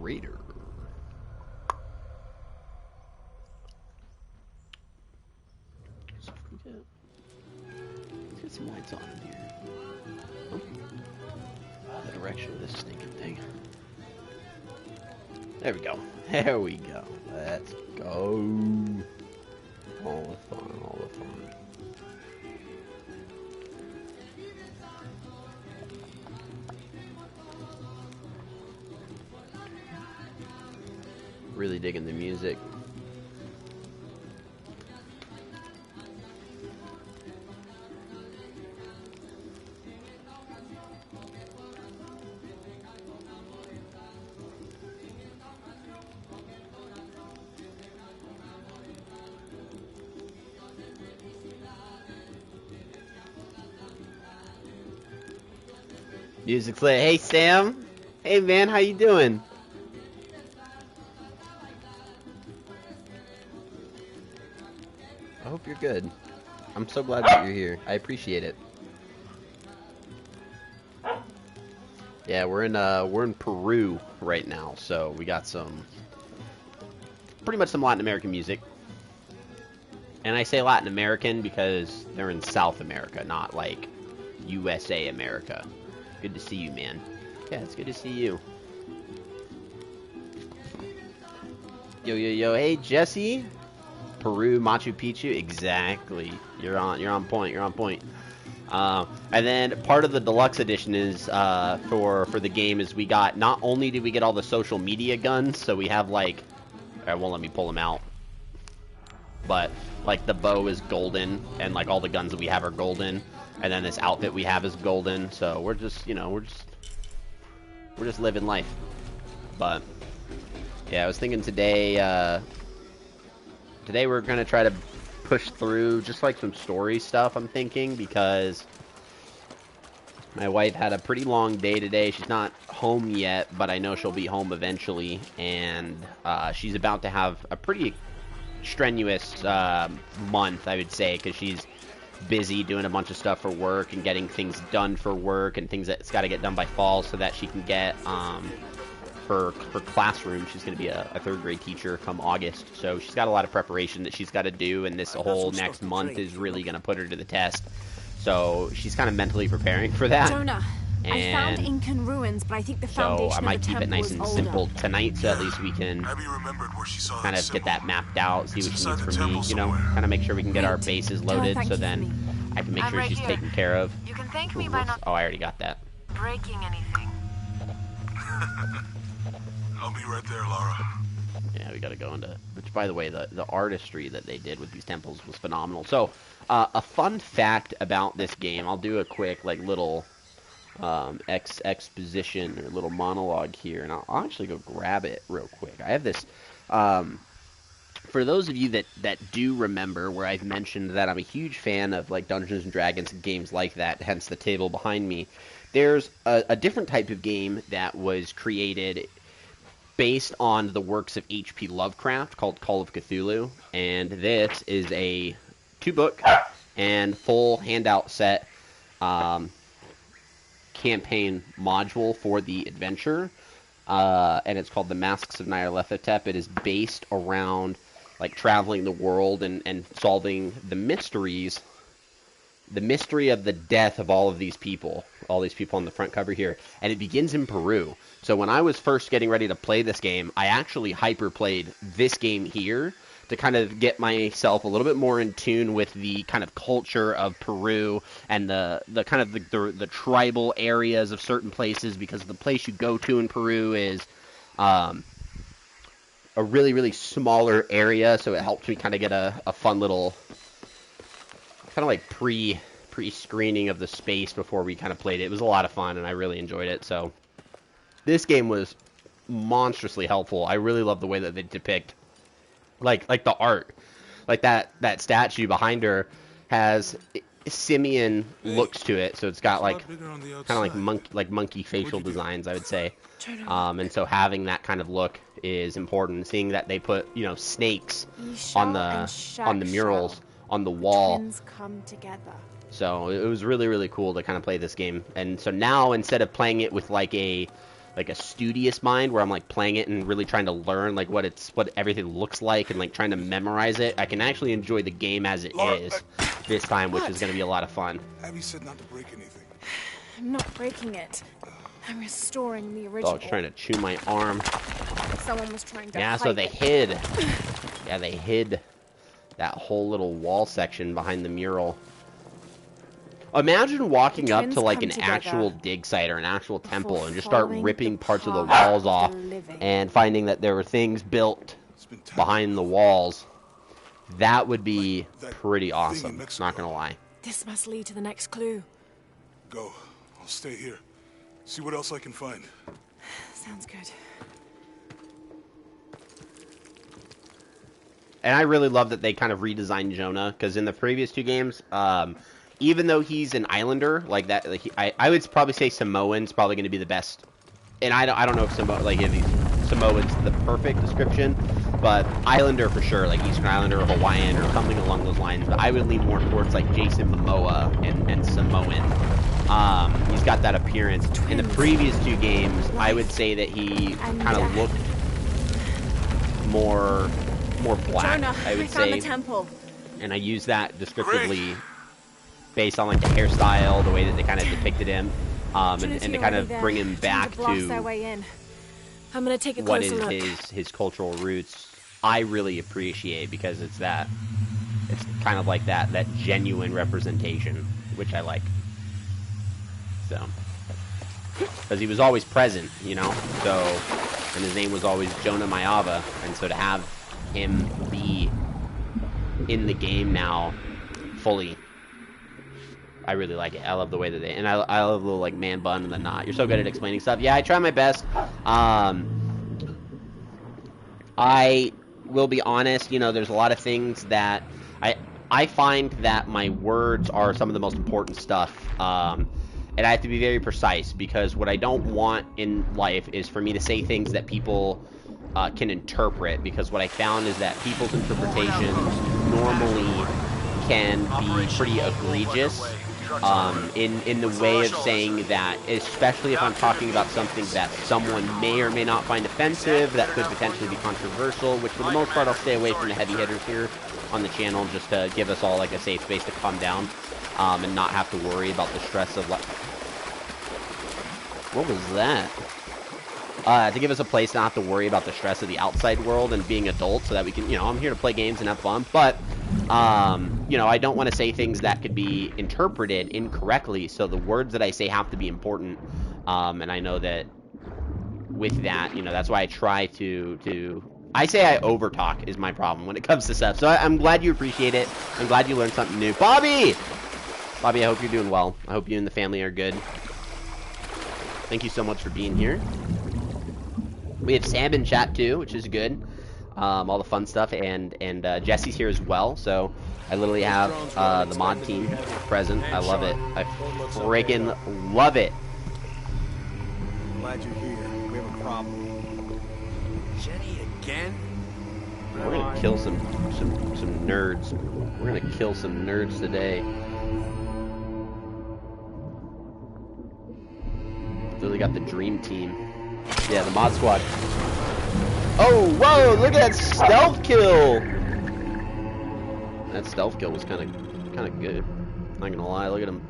Raider. So let's get some lights on in here. Oh, the direction of this stinking thing. There we go. There we go. Let's go. All the fun, all the fun. Really digging the music. Music's lit. Hey Sam. Hey man, how you doing? I hope you're good. I'm so glad that you're here. I appreciate it. Yeah, we're in Peru right now, so we got pretty much some Latin American music. And I say Latin American because they're in South America, not like USA America. Good to see you, man. Yeah, it's good to see you. Yo, yo, yo. Hey, Jesse. Peru, Machu Picchu. Exactly. You're on point. You're on point. And then part of the deluxe edition is for the game is we got, not only did we get all the social media guns, so we have like, it won't let me pull them out, but like the bow is golden and like all the guns that we have are golden, and then this outfit we have is golden. So we're just, you know, we're just living life. But yeah, I was thinking today we're gonna try to push through just like some story stuff, I'm thinking, because my wife had a pretty long day today. She's not home yet, but I know she'll be home eventually, and she's about to have a pretty strenuous month, I would say, because she's busy doing a bunch of stuff for work and getting things done for work and things that's got to get done by fall so that she can get her classroom. She's going to be a third grade teacher come August, so she's got a lot of preparation that she's got to do, and this whole next month is really going to put her to the test. So she's kind of mentally preparing for that. Jonah, I found Incan ruins, but I think the foundation so I might keep it nice and simple tonight, so at least we can kind of get that mapped out, see what she needs from me, you know, kind of make sure we can get our bases loaded, so then I can make sure she's taken care of. You can thank me by not I already got that. breaking anything. I'll be right there, Lara. Yeah, we gotta go into, which by the way, the artistry that they did with these temples was phenomenal. So, a fun fact about this game, I'll do a quick, like, little exposition or little monologue here, and I'll actually go grab it real quick. I have this, for those of you that do remember, where I've mentioned that I'm a huge fan of, like, Dungeons & Dragons and games like that, hence the table behind me, there's a different type of game that was created based on the works of H.P. Lovecraft called Call of Cthulhu, and this is a 2-book and full handout set campaign module for the adventure, and it's called The Masks of Nyarlathotep. It is based around like traveling the world and solving the mysteries, the mystery of the death of all these people on the front cover here, and it begins in Peru. So when I was first getting ready to play this game, I actually hyper-played this game here to kind of get myself a little bit more in tune with the kind of culture of Peru and the kind of the tribal areas of certain places, because the place you go to in Peru is a really, really smaller area, so it helped me kind of get a fun little kind of like pre-screening of the space before we kind of played it. It was a lot of fun, and I really enjoyed it, so this game was monstrously helpful. I really love the way that they depict, like the art, like that statue behind her has simian looks to it, so it's got like kind of like monkey facial designs, I would say, and so having that kind of look is important. Seeing that they put, you know, snakes on the murals on the wall. Twins come together. So it was really, really cool to kind of play this game. And so now, instead of playing it with like a like a studious mind where I'm like playing it and really trying to learn like what everything looks like and like trying to memorize it. I can actually enjoy the game as it Lara, is this time, which is going to be a lot of fun. Abby said not to break anything. I'm not breaking it. I'm restoring the original. Dog's trying to chew my arm. Someone was trying to Yeah, so hide they it. hid. Yeah, they hid that whole little wall section behind the mural. Imagine walking The up twins to like come an together actual dig site or an actual temple before and just start following ripping the parts of the path walls of off the living. and finding that there were things built It's been time. behind the walls. That would be Like that pretty thing awesome. in Mexico. Not gonna lie. This must lead to the next clue. Go. I'll stay here. See what else I can find. Sounds good. And I really love that they kind of redesigned Jonah, because in the previous two games, even though he's an islander, like that, like I would probably say Samoan's probably going to be the best. And I don't know if Samoan's the perfect description, but islander for sure, like Eastern Islander or Hawaiian or something along those lines. But I would lean more towards like Jason Momoa and Samoan. He's got that appearance. In the previous two games, I would say that he kind of looked more black, Jonah, I would found say, the temple. and I use that descriptively based on like the hairstyle, the way that they kind of depicted him, and Trinity to kind already of there, bring him trying back blast their to way in. I'm gonna take a what closer is look. his cultural roots. I really appreciate, because it's kind of like that genuine representation, which I like. So, because he was always present, you know. So, and his name was always Jonah Maiava, and so to have him be in the game now fully, I really like it. I love the way that and I love the little like man bun and the knot. You're so good at explaining stuff. Yeah, I try my best. I will be honest, you know, there's a lot of things that I find that my words are some of the most important stuff. And I have to be very precise, because what I don't want in life is for me to say things that people can interpret, because what I found is that people's interpretations normally can be pretty egregious in the way of saying that, especially if I'm talking about something that someone may or may not find offensive, that could potentially be controversial, which for the most part I'll stay away from the heavy hitters here on the channel, just to give us all like a safe space to calm down and not have to worry about the stress of like... What was that? To give us a place to not have to worry about the stress of the outside world and being adults, so that we can, you know, I'm here to play games and have fun, but, you know, I don't want to say things that could be interpreted incorrectly, so the words that I say have to be important, and I know that with that, you know, that's why I try to I say I overtalk is my problem when it comes to stuff, so I'm glad you appreciate it. I'm glad you learned something new. Bobby, I hope you're doing well. I hope you and the family are good. Thank you so much for being here. We have Sam in chat too, which is good. All the fun stuff, and Jesse's here as well. So I literally have the mod team present. I love it. I freaking love it. Glad you're here. We have a problem. Jenny again? We're gonna kill some nerds. We're gonna kill some nerds today. Literally got the dream team. Yeah, the mod squad. Oh, whoa! Look at that stealth kill. That stealth kill was kind of good. Not gonna lie. Look at him.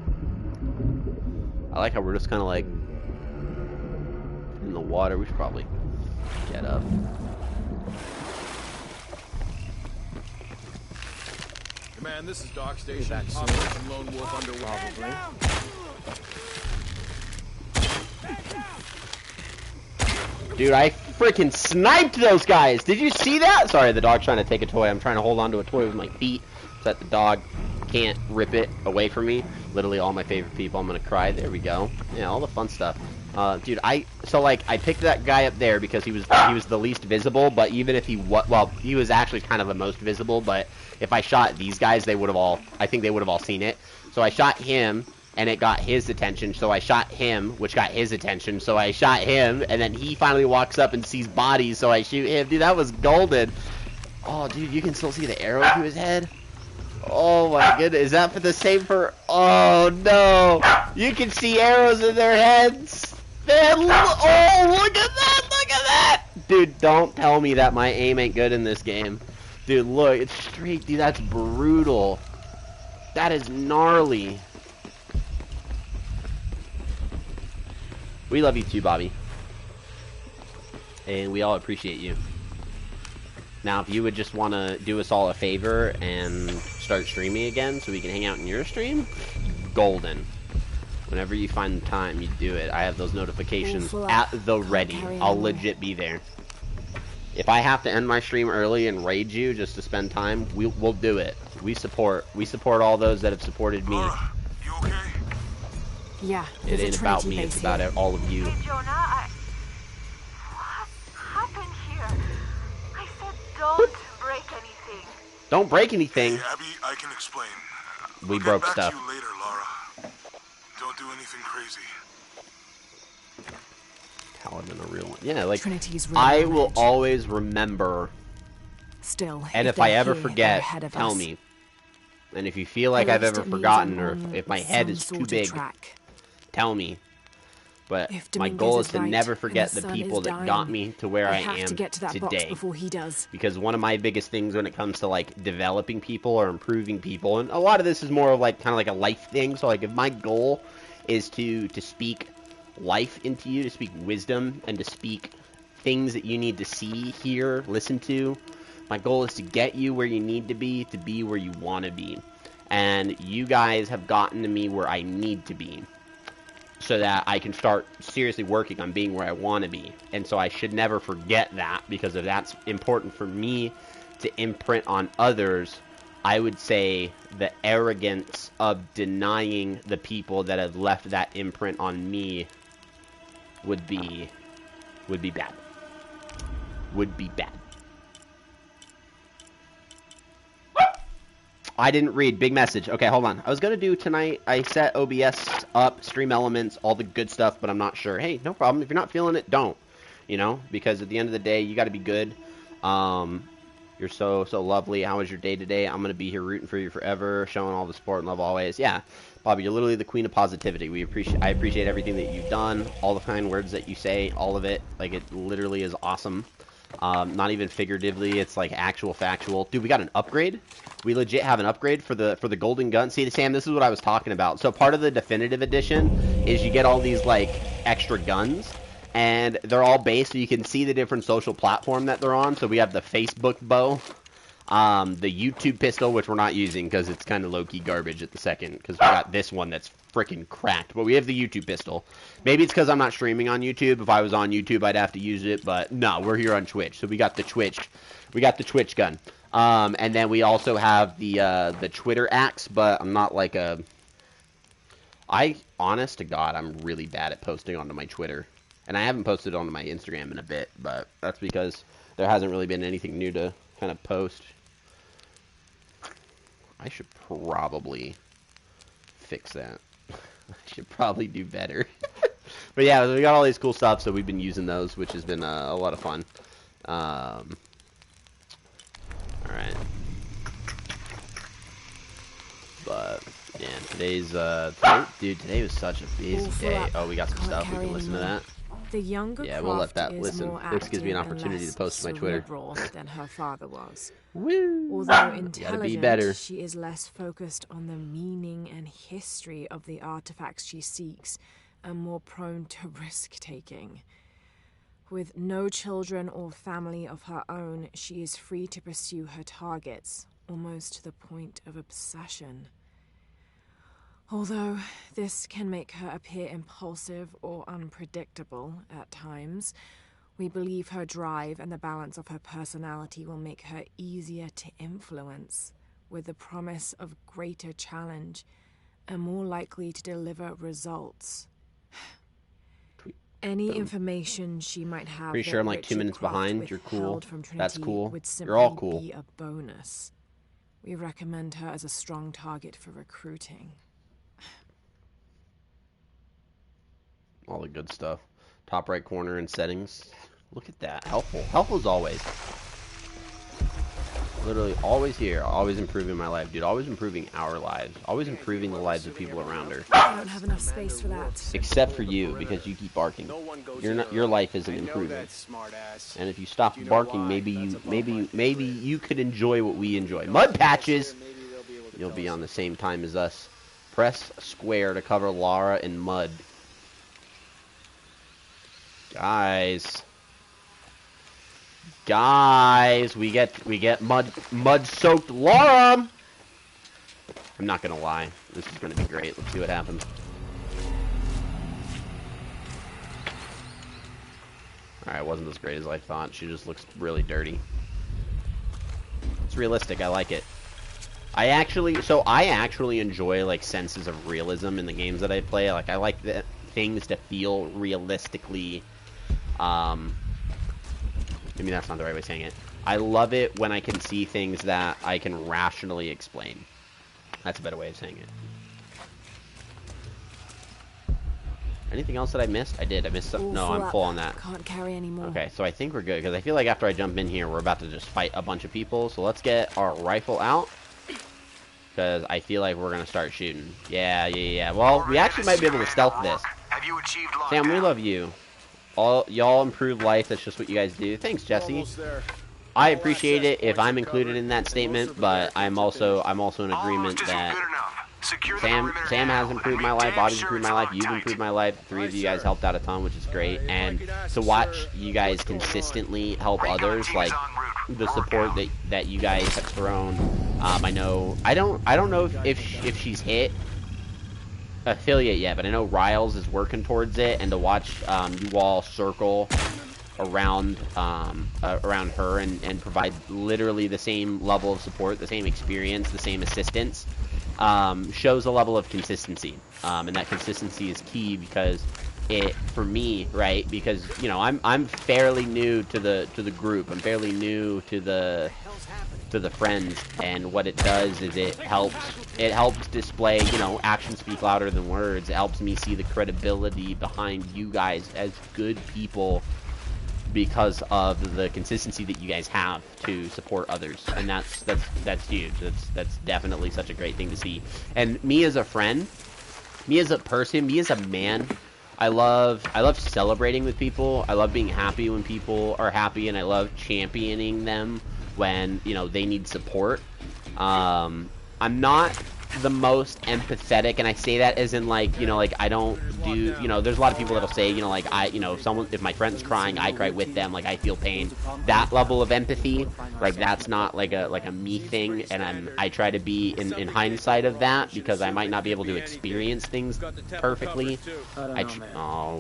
I like how we're just kind of like in the water. We should probably get up. Command, this is Dock Station. Operation Lone Wolf underwater. Dude, I freaking sniped those guys! Did you see that? Sorry, the dog's trying to take a toy. I'm trying to hold on to a toy with my feet so that the dog can't rip it away from me. Literally all my favorite people. I'm gonna cry. There we go. Yeah, all the fun stuff. Dude, I picked that guy up there because he was the least visible, but even if he was actually kind of the most visible, but if I shot these guys, I think they would have all seen it. So I shot him, and it got his attention, so I shot him, which got his attention, so I shot him, and then he finally walks up and sees bodies, so I shoot him. Dude, that was golden. Oh, dude, you can still see the arrow to his head? Oh, my goodness. Is that for the same for... Oh, no. You can see arrows in their heads. Man, oh, look at that! Look at that! Dude, don't tell me that my aim ain't good in this game. Dude, look, it's straight, dude, that's brutal. That is gnarly. We love you too, Bobby. And we all appreciate you. Now, if you would just want to do us all a favor and start streaming again so we can hang out in your stream, golden. Whenever you find the time, you do it. I have those notifications at the ready. I'll legit be there. If I have to end my stream early and raid you just to spend time, we'll do it. We support all those that have supported me. Laura, you okay? Yeah. It ain't about me, it's about all of you. Hey, Jonah, what happened here? I said don't break anything. Don't break anything. Hey, Abby, I can explain. We I'll broke get back stuff. to you later, Laura. Don't do anything crazy. Paladin, a real one. Yeah, like, Trinity's really I on will edge. always remember, Still, and if I ever forget, tell me. And if you feel like I've ever forgotten, or if my head is too big, tell me. But my goal is to never forget the people that got me to where I am to get to that box today. before he does. Because one of my biggest things when it comes to, like, developing people or improving people, and a lot of this is more of, like, kind of like a life thing. So, like, if my goal is to speak life into you, to speak wisdom, and to speak things that you need to see, hear, listen to, my goal is to get you where you need to be where you want to be. And you guys have gotten to me where I need to be, so that I can start seriously working on being where I want to be. And so I should never forget that, because if that's important for me to imprint on others, I would say the arrogance of denying the people that have left that imprint on me would be bad. Would be bad. I didn't read. Big message. Okay, hold on. I was going to do tonight, I set OBS up, stream elements, all the good stuff, but I'm not sure. Hey, no problem. If you're not feeling it, don't. You know? Because at the end of the day, you got to be good. You're so lovely. How was your day today? I'm going to be here rooting for you forever, showing all the support and love always. Yeah, Bobby, you're literally the queen of positivity. I appreciate everything that you've done, all the kind words that you say, all of it. Like, it literally is awesome. Not even figuratively, it's like actual factual. Dude, we got an upgrade. We legit have an upgrade for the golden gun. See, Sam, this is what I was talking about. So part of the definitive edition is you get all these like extra guns, and they're all based so you can see the different social platform that they're on. So we have the Facebook bow, the YouTube pistol, which we're not using because it's kind of low-key garbage at the second, because we got this one that's freaking cracked. But we have the YouTube pistol. Maybe it's because I'm not streaming on YouTube. If I was on YouTube, I'd have to use it, but no, we're here on Twitch, so we got the Twitch gun. And then we also have the Twitter axe, but I'm not like honest to God, I'm really bad at posting onto my Twitter. And I haven't posted onto my Instagram in a bit, but that's because there hasn't really been anything new to kind of post. I should probably fix that. I should probably do better. But yeah, we got all these cool stuff, so we've been using those, which has been a lot of fun. Alright. But, yeah, today's, today was such a busy day. Oh, we got some stuff. We can listen to that. The younger yeah, we'll let that listen. This gives me an active and opportunity to less post to my Twitter. cerebral than her father was. Woo! Although Gotta be intelligent, better. she is less focused on the meaning and history of the artifacts she seeks, and more prone to risk-taking. With no children or family of her own, she is free to pursue her targets, almost to the point of obsession. Although this can make her appear impulsive or unpredictable at times, we believe her drive and the balance of her personality will make her easier to influence, with the promise of greater challenge and more likely to deliver results. Any information she might have Pretty sure I'm like 2 minutes behind. You're cool. That's cool. You're all cool. Be a bonus. We recommend her as a strong target for recruiting. All the good stuff. Top right corner and settings. Look at that. Helpful. Helpful as always. Literally always here, always improving my life, dude. Always improving our lives. Always improving the lives of people around her. I don't have enough space for that. Except for you, because you keep barking. Your life isn't improving. And if you stop barking, maybe you could enjoy what we enjoy. Mud patches. You'll be on the same time as us. Press square to cover Lara in mud. Guys, we get mud-soaked Lara. I'm not gonna lie, this is gonna be great. Let's see what happens. All right, wasn't as great as I thought. She just looks really dirty. It's realistic. I like it. I actually enjoy like senses of realism in the games that I play. Like I like the things to feel realistically. Maybe that's not the right way of saying it. I love it when I can see things that I can rationally explain. That's a better way of saying it. Anything else that I missed? I did. I missed some. No, I'm full on that. Can't carry anymore. Okay, so I think we're good because I feel like after I jump in here, we're about to just fight a bunch of people. So let's get our rifle out because I feel like we're gonna start shooting. Yeah. Well, we actually might be able to stealth this. Have you achieved lockdown? Sam, we love you. Y'all improve life. That's just what you guys do. Thanks, Jesse. I appreciate it if I'm included in that statement, but I'm also in agreement that Sam has improved my life, Bobby's improved my life, you've improved my life. 3 of you guys helped out a ton, which is great. And to watch you guys consistently help others, like the support that you guys have thrown. I don't know if she's hit affiliate yet, but I know Riles is working towards it, and to watch you all circle around her and provide literally the same level of support, the same experience, the same assistance, shows a level of consistency, and that consistency is key because for me, right, because you know I'm fairly new to the group, I'm fairly new to the friends, and what it does is it helps display, you know, actions speak louder than words. It helps me see the credibility behind you guys as good people because of the consistency that you guys have to support others, and that's huge. That's definitely such a great thing to see. And me as a friend, me as a person, me as a man, I love celebrating with people. I love being happy when people are happy, and I love championing them when, you know, they need support. I'm not the most empathetic, and I say that as in, like, you know, like I don't do, you know, there's a lot of people that'll say, you know, like if my friend's crying, I cry with them, like I feel pain. That level of empathy, like that's not like a me thing, and I try to be in hindsight of that because I might not be able to experience things perfectly.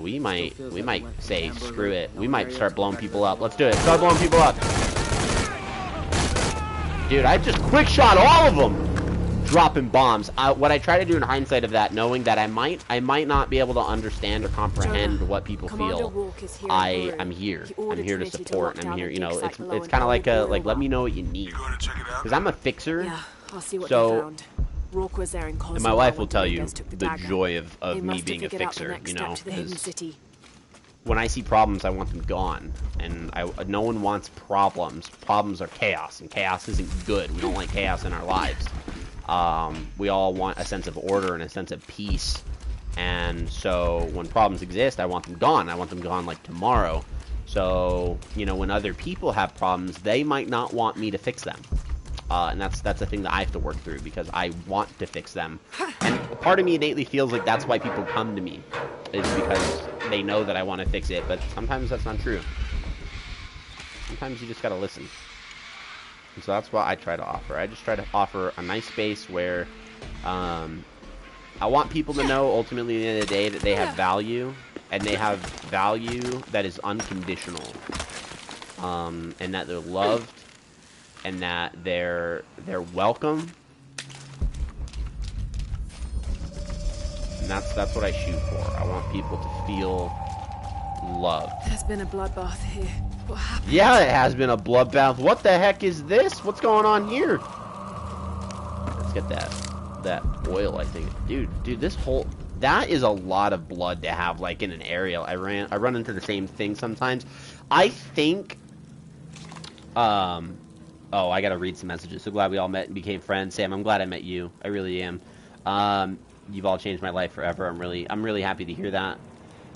We might say screw it. We might start blowing people up. Let's do it. Start blowing people up. Dude, I just quick shot all of them. Dropping bombs. What I try to do in hindsight of that, knowing that I might not be able to understand or comprehend what people feel, I'm here. I'm here to support, and I'm here, you know, it's kind of like let me know what you need, because I'm a fixer. Yeah, I'll see what so they found. Rourke was there in Cosmo, and my wife will when tell the you Ghost took the the dagger. joy of They me must being a have figured out the fixer, next you step know, to the hidden 'cause city. when I see problems, I want them gone, and no one wants problems. Problems are chaos, and chaos isn't good. We don't like chaos in our lives. We all want a sense of order and a sense of peace, and so when problems exist, I want them gone. I want them gone like tomorrow. So, you know, when other people have problems, they might not want me to fix them, and that's a thing that I have to work through because I want to fix them. And part of me innately feels like that's why people come to me, is because they know that I want to fix it, but sometimes that's not true. Sometimes you just gotta listen. And so that's what I try to offer. I just try to offer a nice space where I want people to know ultimately at the end of the day that they have value, and they have value that is unconditional, and that they're loved, and that they're welcome. And that's what I shoot for. I want people to feel loved. There's been a bloodbath here. What happened? Yeah, it has been a bloodbath. What the heck is this? What's going on here? Let's get that oil, I think. Dude, this whole... That is a lot of blood to have, like, in an area. I run into the same thing sometimes. I think... Oh, I gotta read some messages. So glad we all met and became friends. Sam, I'm glad I met you. I really am. You've all changed my life forever. I'm really happy to hear that.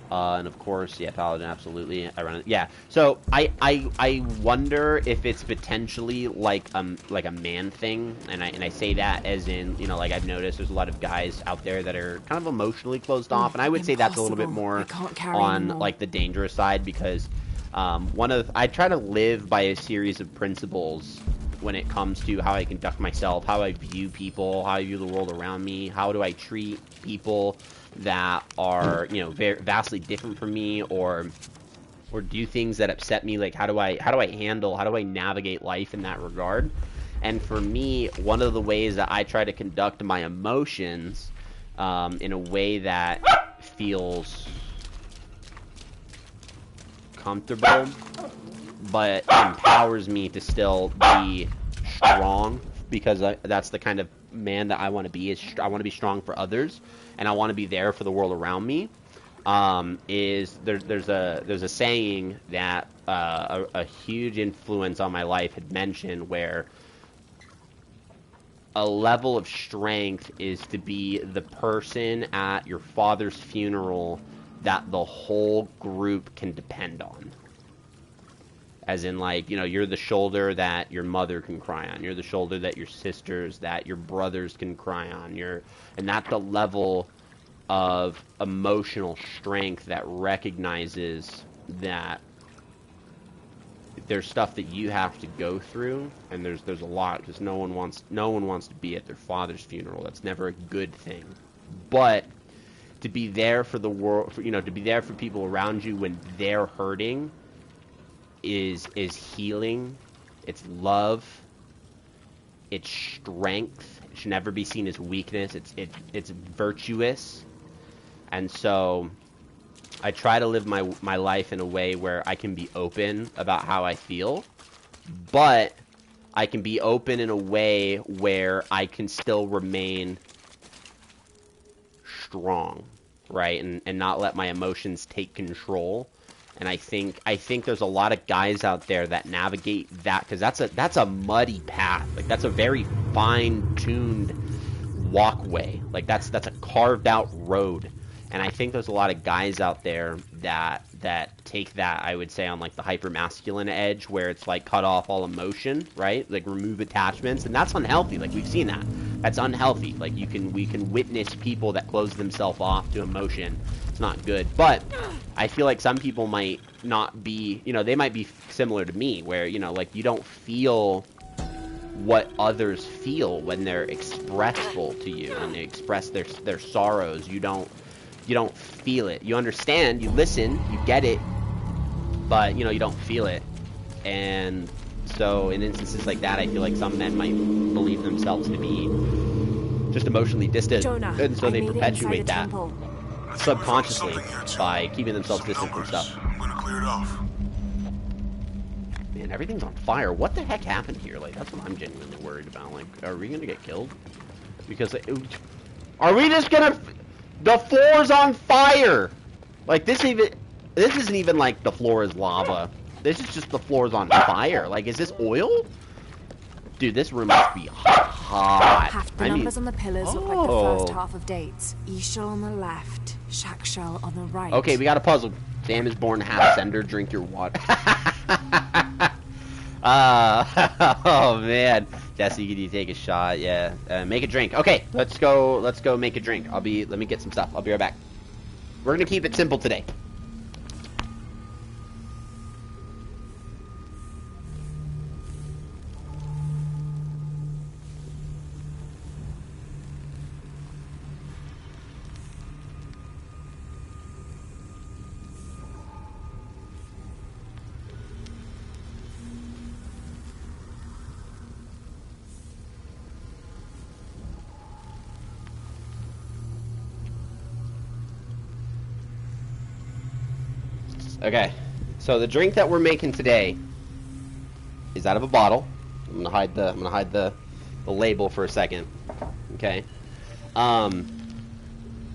And of course, yeah, Paladin, absolutely. I run it. Yeah. So I wonder if it's potentially like a man thing, and I say that as in, you know, like I've noticed there's a lot of guys out there that are kind of emotionally closed off, and I would say that's a little bit more on like the dangerous side, because I try to live by a series of principles when it comes to how I conduct myself, how I view people, how I view the world around me, how do I treat people that are, you know, vastly different from me, or do things that upset me. Like how do I navigate life in that regard? And for me, one of the ways that I try to conduct my emotions in a way that feels comfortable but empowers me to still be strong, because that's the kind of man that I want to be. I want to be strong for others, and I want to be there for the world around me. There's a saying that a huge influence on my life had mentioned, where a level of strength is to be the person at your father's funeral that the whole group can depend on. As in, like, you know, you're the shoulder that your mother can cry on. You're the shoulder that your sisters, that your brothers can cry on. And that's the level of emotional strength that recognizes that there's stuff that you have to go through, and there's a lot, because no one wants to be at their father's funeral. That's never a good thing. But to be there for the world, to be there for people around you when they're hurting is healing. It's love. It's strength. It should never be seen as weakness. It's virtuous. And so I try to live my life in a way where I can be open about how I feel, but I can be open in a way where I can still remain strong, right? And not let my emotions take control. And I think there's a lot of guys out there that navigate that, because that's a muddy path. Like, that's a very fine-tuned walkway. Like, that's a carved out road. And I think there's a lot of guys out there that take that, I would say, on like the hyper-masculine edge, where it's like cut off all emotion, right? Like remove attachments, and that's unhealthy. Like, we've seen that. That's unhealthy. Like, we can witness people that close themselves off to emotion. It's not good. But I feel like some people might not be, they might be similar to me, where, like, you don't feel what others feel when they're expressful to you, when they express their sorrows. You don't feel it. You understand, you listen, you get it, but, you don't feel it. And so in instances like that, I feel like some men might believe themselves to be just emotionally distant. Jonah, and so they I made it perpetuate inside the that temple. subconsciously by keeping themselves distant from stuff. I'm gonna clear it off. Man, everything's on fire. What the heck happened here? Like, that's what I'm genuinely worried about. Like, are we gonna get killed? Because are we just gonna... The floor's on fire! Like, this isn't even like the floor is lava. This is just the floor's on fire. Like, is this oil? Dude, this room must be hot. Half the numbers on the pillars look like the first half of dates. Ishal on the left, Shakshal on the right. Okay, we got a puzzle. Sam is born half sender, drink your water. Oh man. Jesse, can you take a shot? Yeah. Make a drink. Okay, let's go make a drink. Let me get some stuff. I'll be right back. We're gonna keep it simple today. Okay, so the drink that we're making today is out of a bottle. I'm gonna hide the label for a second. Okay.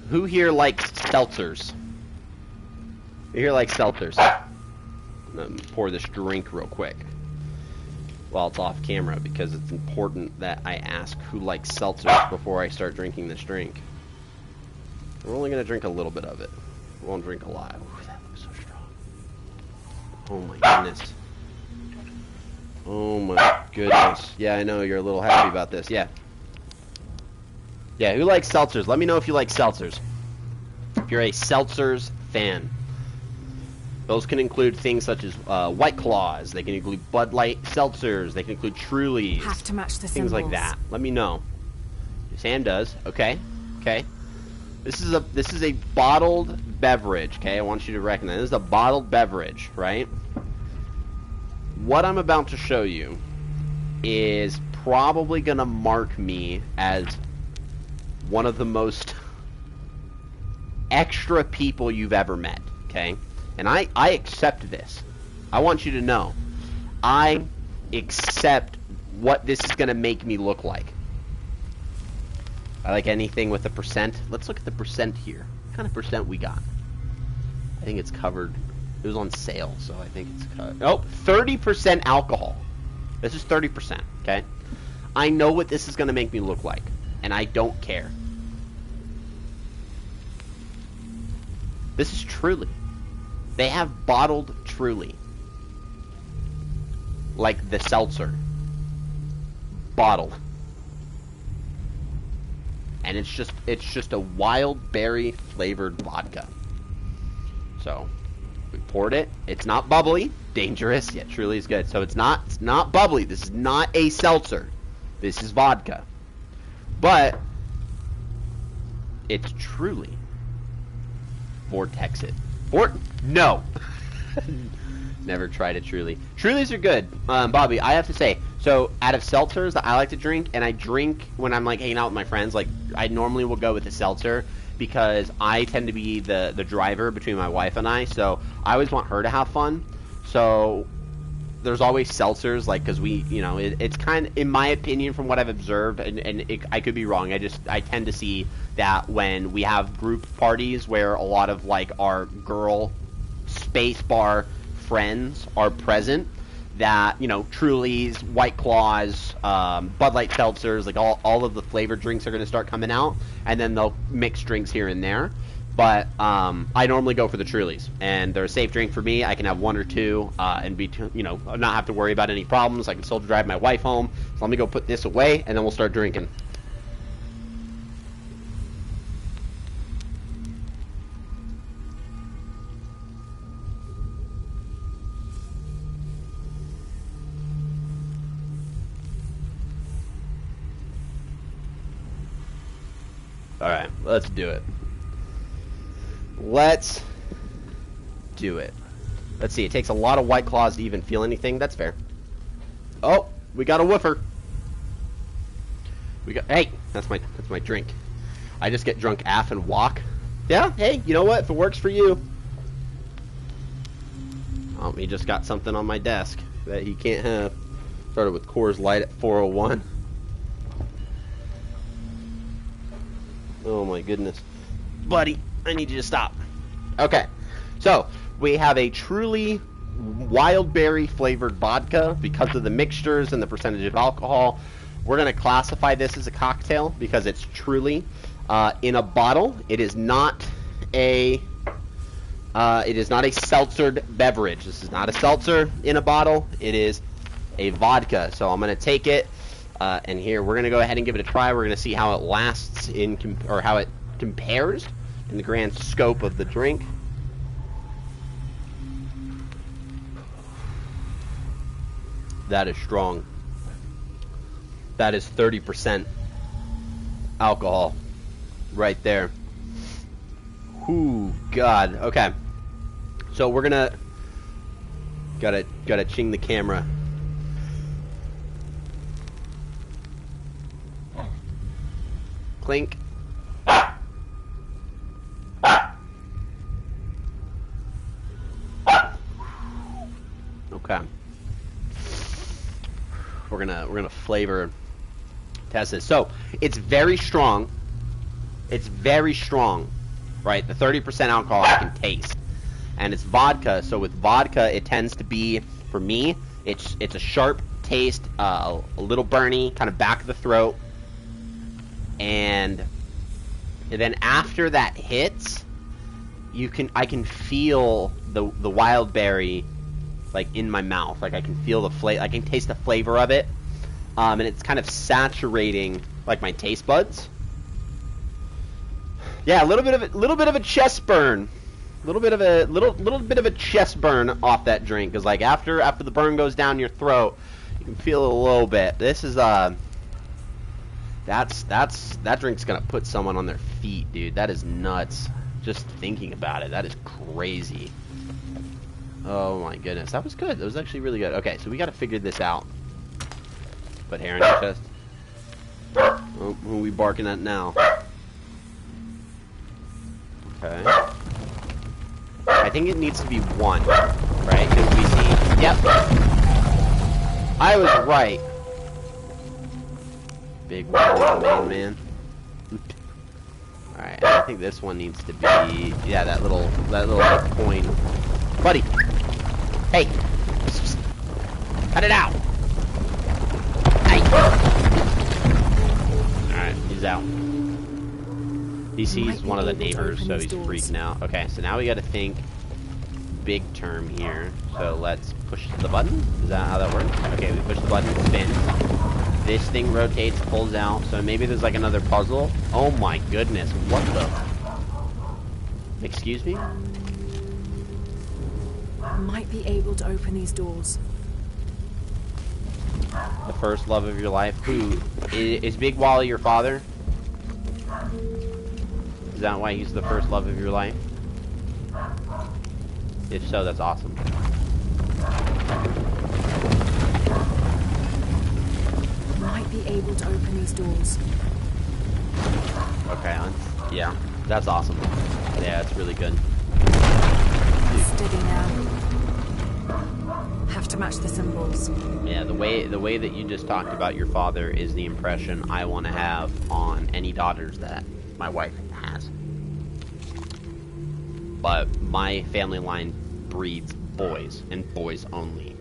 Who here likes seltzers? Who here likes seltzers? I'm gonna pour this drink real quick. Well, it's off camera because it's important that I ask who likes seltzers before I start drinking this drink. We're only going to drink a little bit of it. We won't drink a lot. Ooh, that looks so strong. Oh my goodness. Oh my goodness. Yeah, I know you're a little happy about this. Yeah. Yeah, who likes seltzers? Let me know if you like seltzers. If you're a seltzers fan. Those can include things such as White Claws. They can include Bud Light seltzers. They can include Trulies. Have to match the things symbols. like that. Let me know. Sam does. Okay. Okay. This is a bottled beverage. Okay, I want you to recognize this is a bottled beverage, right? What I'm about to show you is probably gonna mark me as one of the most extra people you've ever met. Okay. And I accept this. I want you to know. I accept what this is going to make me look like. I like anything with a percent. Let's look at the percent here. What kind of percent we got? I think it's covered. It was on sale, so I think it's covered. Oh, 30% alcohol. This is 30%, okay? I know what this is going to make me look like, and I don't care. This is Truly. They have bottled Truly. Like the seltzer. Bottled. And it's just a wild berry flavored vodka. So, we poured it. It's not bubbly. Dangerous. Yeah, Truly is good. So it's not bubbly. This is not a seltzer. This is vodka. But it's Truly. Vortex it. No. Never tried it, Truly. Trulies are good. Bobby, I have to say, so out of seltzers that I like to drink, and I drink when I'm like hanging out with my friends, like I normally will go with a seltzer because I tend to be the driver between my wife and I, so I always want her to have fun. So there's always seltzers, like, because we, you know, it's kind of, in my opinion, from what I've observed, I could be wrong, I tend to see that when we have group parties where a lot of, like, our girl space bar friends are present, that, you know, Trulies, White Claws, Bud Light seltzers, like, all of the flavored drinks are going to start coming out, and then they'll mix drinks here and there. But I normally go for the Trulies, and they're a safe drink for me. I can have one or two and be, you know, not have to worry about any problems. I can still drive my wife home. So let me go put this away, and then we'll start drinking. All right, let's do it. Let's do it. Let's see. It takes a lot of White Claws to even feel anything. That's fair. Oh, we got a woofer. Hey, that's my drink. I just get drunk af and walk. Yeah. Hey, you know what? If it works for you. Oh, he just got something on my desk that he can't have. Started with Coors Light at 4:01. Oh my goodness, buddy. I need you to stop. Okay, so we have a Truly wild berry flavored vodka because of the mixtures and the percentage of alcohol. We're going to classify this as a cocktail because it's Truly in a bottle. It is not a seltzered beverage. This is not a seltzer in a bottle. It is a vodka. So I'm going to take it and here we're going to go ahead and give it a try. We're going to see how it lasts or how it compares in the grand scope of the drink. That is strong. That is 30% alcohol right there. Ooh, God. Okay. So we're gonna gotta ching the camera. Clink. Okay. We're gonna flavor test this. So it's very strong. It's very strong, right? The 30% alcohol I can taste, and it's vodka. So with vodka, it tends to be, for me, it's a sharp taste a little burny, kind of back of the throat, and then after that hits, I can feel the wild berry like in my mouth. Like I can feel the flavor. I can taste the flavor of it, and it's kind of saturating like my taste buds. Yeah, a little bit of a chest burn. Little bit of a chest burn off that drink, because like after the burn goes down your throat, you can feel it a little bit. This is that drink's gonna put someone on their feet, dude. That is nuts. Just thinking about it, that is crazy. Oh my goodness, that was good. That was actually really good. Okay, so we gotta figure this out. Put hair in your chest. Oh, who are we barking at now? Okay. I think it needs to be 1, right? Because we see... Yep. I was right. Big main man. Alright, I think this one needs to be... Yeah, that little coin. Buddy! Hey! Cut it out! Hey! Alright, he's out. He sees one of the neighbors, so he's freaking out. Okay, so now we gotta think big term here. So let's push the button. Is that how that works? Okay, we push the button, spin. This thing rotates, pulls out. So maybe there's like another puzzle. Oh my goodness, what the? Excuse me? Might be able to open these doors. The first love of your life. Who? Is Big Wally your father? Is that why he's the first love of your life? If so, that's awesome. Might be able to open these doors. Okay, yeah, that's awesome. Yeah, it's really good. Steady now. Have to match the symbols. Yeah, the way that you just talked about your father is the impression I want to have on any daughters that my wife has. But my family line breeds boys, and boys only.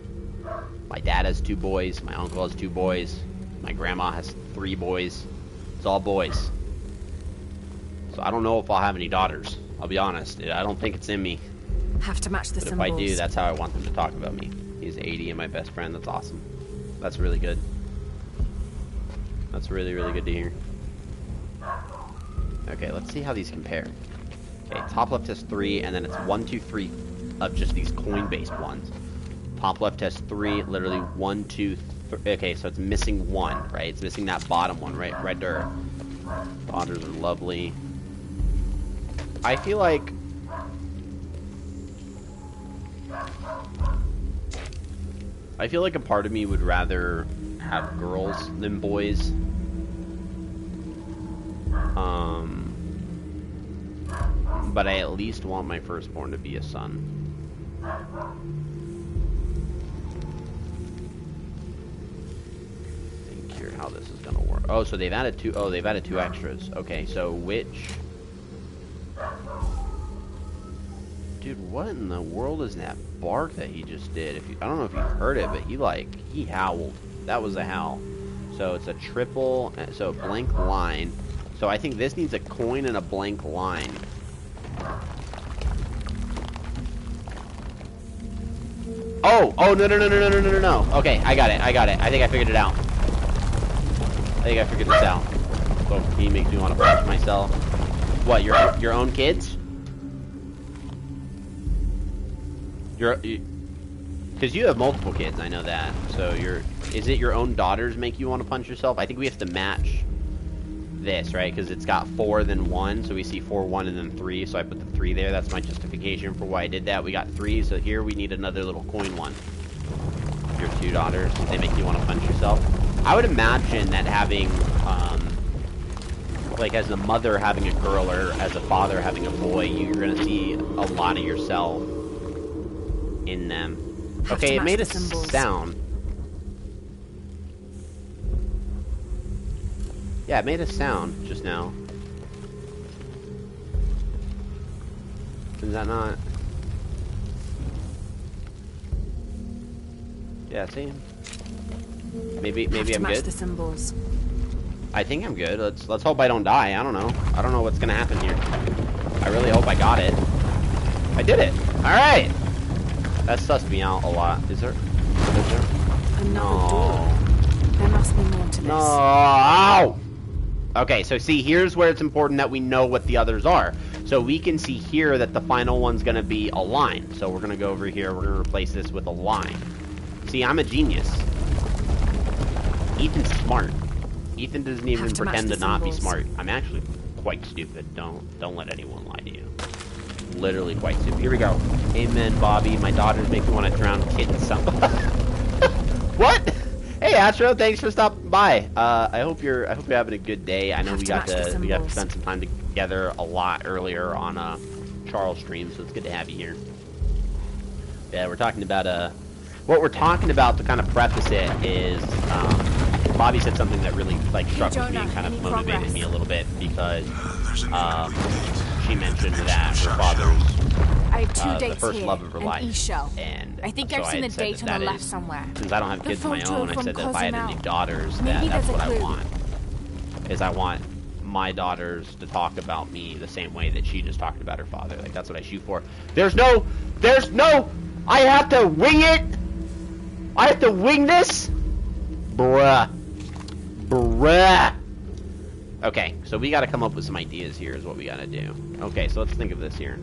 My dad has 2 boys, my uncle has 2 boys, my grandma has 3 boys. It's all boys. So I don't know if I'll have any daughters. I'll be honest. I don't think it's in me. Have to match the But symbols. if I do, that's how I want them to talk about me. He's 80 and my best friend. That's awesome. That's really good. That's really, really good to hear. Okay, let's see how these compare. Okay, top left has 3, and then it's 1, 2, 3 of just these coin-based ones. Top left has 3, literally 1, 2, 3. Okay, so it's missing 1, right? It's missing that bottom one, right there. Daughters are lovely. I feel like... a part of me would rather have girls than boys. But I at least want my firstborn to be a son. Think here how this is gonna work. Oh, so they've added 2. Oh, they've added 2 extras. Okay, so which? Dude, what in the world is that bark that he just did? I don't know if you heard it, but he howled. That was a howl. So it's a triple, so blank line. So I think this needs a coin and a blank line. Oh, no. Okay, I got it. I think I figured it out. So he makes me want to punch myself. What, your own kids? Because you have multiple kids, I know that. So is it your own daughters make you want to punch yourself? I think we have to match this, right? Because it's got 4 then 1, so we see 4, 1, and then 3. So I put the 3 there. That's my justification for why I did that. We got 3, so here we need another little coin one. Your 2 daughters, they make you want to punch yourself. I would imagine that having, like as a mother having a girl or as a father having a boy, you're gonna see a lot of yourself in them. Okay, it made a sound. Yeah, it made a sound just now. Is that not? Yeah, see? Maybe Have to I'm match good. the symbols. I think I'm good. Let's hope I don't die. I don't know. I don't know what's gonna happen here. I really hope I got it. I did it. All right. That sussed me out a lot. Is there? Another door. There must be more to this. No. Ow! Okay, so see, here's where it's important that we know what the others are. So we can see here that the final one's going to be a line. So we're going to go over here. We're going to replace this with a line. See, I'm a genius. Ethan's smart. Ethan doesn't even Have to pretend match to the not be symbols. smart. I'm actually quite stupid. Don't let anyone lie to you. Literally quite stupid. Here we go. Amen, Bobby. My daughters make me want to drown kittens. What? Hey Astro, thanks for stopping by. I hope you're having a good day. I know we got to spend some time together a lot earlier on Charles' stream, so it's good to have you here. Yeah, we're talking about what we're talking about to kind of preface it is Bobby said something that really like struck with me and kind of motivated me a little bit because she mentioned that her father's I have 2 dates the first here, love of her and life. E-shell. And I think so I've seen I the said date on that the left is- somewhere. Since I don't have The kids of my photo own, I from said that if I had Cozumel. any daughters, Maybe that's there's what a I clue. want. Is I want my daughters to talk about me the same way that she just talked about her father. Like, that's what I shoot for. There's no, I have to wing it? I have to wing this? Bruh. Okay, so we gotta come up with some ideas here is what we gotta do. Okay, so let's think of this here.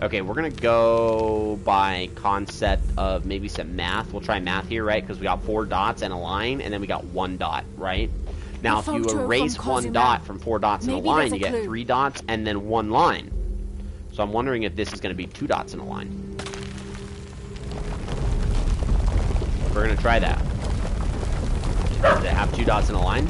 Okay, we're gonna go by concept of maybe some math. We'll try math here, right? Because we got 4 dots and a line, and then we got 1 dot, right? Now, if you photo erase from 1 Cozumel. dot from 4 dots and a Maybe line, there's you a get clue. 3 dots and then 1 line. So I'm wondering if this is gonna be 2 dots and a line. We're gonna try that. Does it have 2 dots and a line?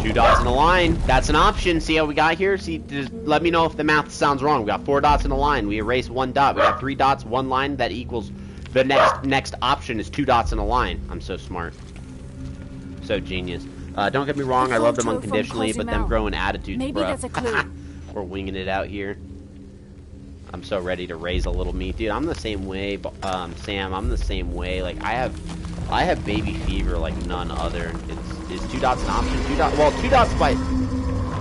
2 dots and a line. That's an option. See how we got here? See, just let me know if the math sounds wrong. We got 4 dots and a line. We erased 1 dot. We got 3 dots, 1 line. That equals the next option is 2 dots and a line. I'm so smart. So genius. Don't get me wrong. I love them photo from unconditionally, but them Cozumel. growing attitudes, Maybe bro. there's a clue. We're winging it out here. I'm so ready to raise a little meat, dude. I'm the same way, Sam. I'm the same way. Like I have baby fever like none other. Is 2 dots an option? 2 dots. Well, 2 dots by.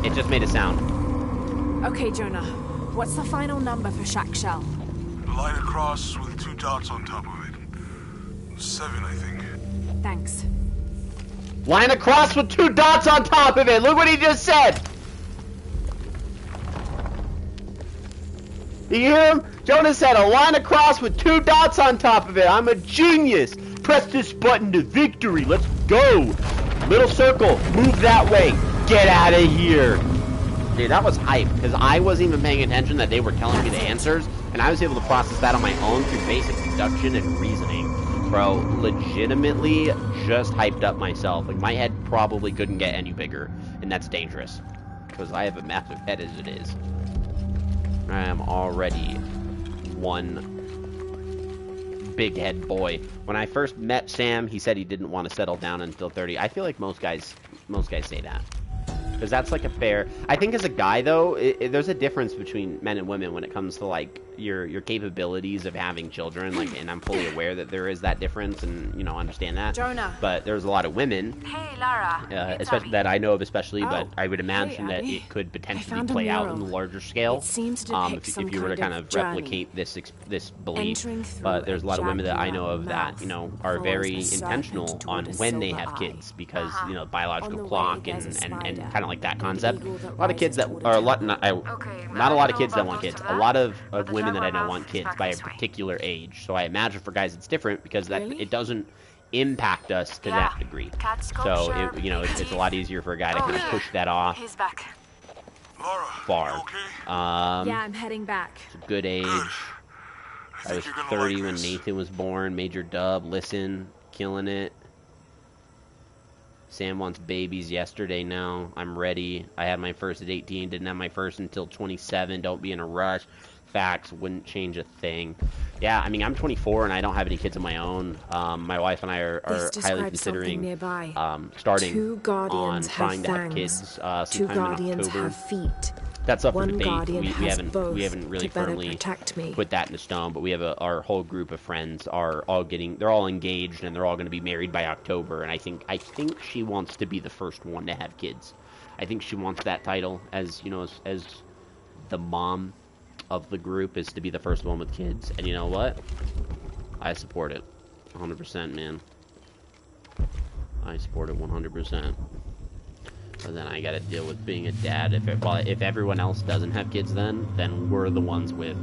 It just made a sound. Okay, Jonah. What's the final number for Shack Shell? A line across with 2 dots on top of it. 7, I think. Thanks. Line across with 2 dots on top of it. Look what he just said. You hear him? Jonah said a line across with 2 dots on top of it. I'm a genius. Press this button to victory. Let's go. Little circle. Move that way. Get out of here. Dude, that was hype because I wasn't even paying attention that they were telling me the answers, and I was able to process that on my own through basic deduction and reasoning. Bro, legitimately just hyped up myself. Like, my head probably couldn't get any bigger, and that's dangerous because I have a massive head as it is. I am already one big head boy. When I first met Sam, he said he didn't want to settle down until 30. I feel like most guys say that. Because that's like a fair... I think as a guy, though, there's a difference between men and women when it comes to, like, your capabilities of having children. Like, and I'm fully aware that there is that difference and, you know, understand that. Jonah. But there's a lot of women, Hey, Lara. It's especially Abby. that I know of especially, but Oh, I would imagine hey, that Abby. it could I potentially found a play out mural. in the larger scale. It seems to depict some if you were to kind kind of of journey. replicate this belief. Entering through But there's a lot of women that I know of jagular that, you know, are mouth very follows a intentional serpent on toward a when they silver have eye. kids because, Uh-huh. you know, On biological the way, clock there's and a spider, kind of like that an concept. eagle that A lot of kids that rises are a toward lot, a not Okay, a lot of I kids don't that know want about kids. most A of lot that, of but the women that I know jaguar want mouth is kids back by a this way. particular age. So I imagine for guys it's different because that Really? it doesn't impact us to Yeah. that degree. Cat scope So sharp, you know, it's a lot easier for a guy to kind of push that off He's back. Laura, far. you okay? Yeah, I'm heading back. It's a good age. I I was think you're gonna 30 like when this. Nathan was born. Major Dub, listen, killing it. Sam wants babies yesterday now. I'm ready. I had my first at 18. Didn't have my first until 27. Don't be in a rush. Facts wouldn't change a thing. Yeah, I mean, I'm 24 and I don't have any kids of my own. My wife and I are This highly describes something considering nearby. starting Two guardians on trying have to have fangs. kids Two sometime in guardians October. have feet. That's up for One debate. guardian We has haven't both really to better firmly protect me. put that in stone, but we have our whole group of friends are all they're all engaged and they're all going to be married by October, and I think she wants to be the first one to have kids. I think she wants that title as, you know, as the mom of the group, is to be the first one with kids. And you know what? I support it 100%, man. I support it 100%. But then I gotta deal with being a dad. If everyone else doesn't have kids, then we're the ones with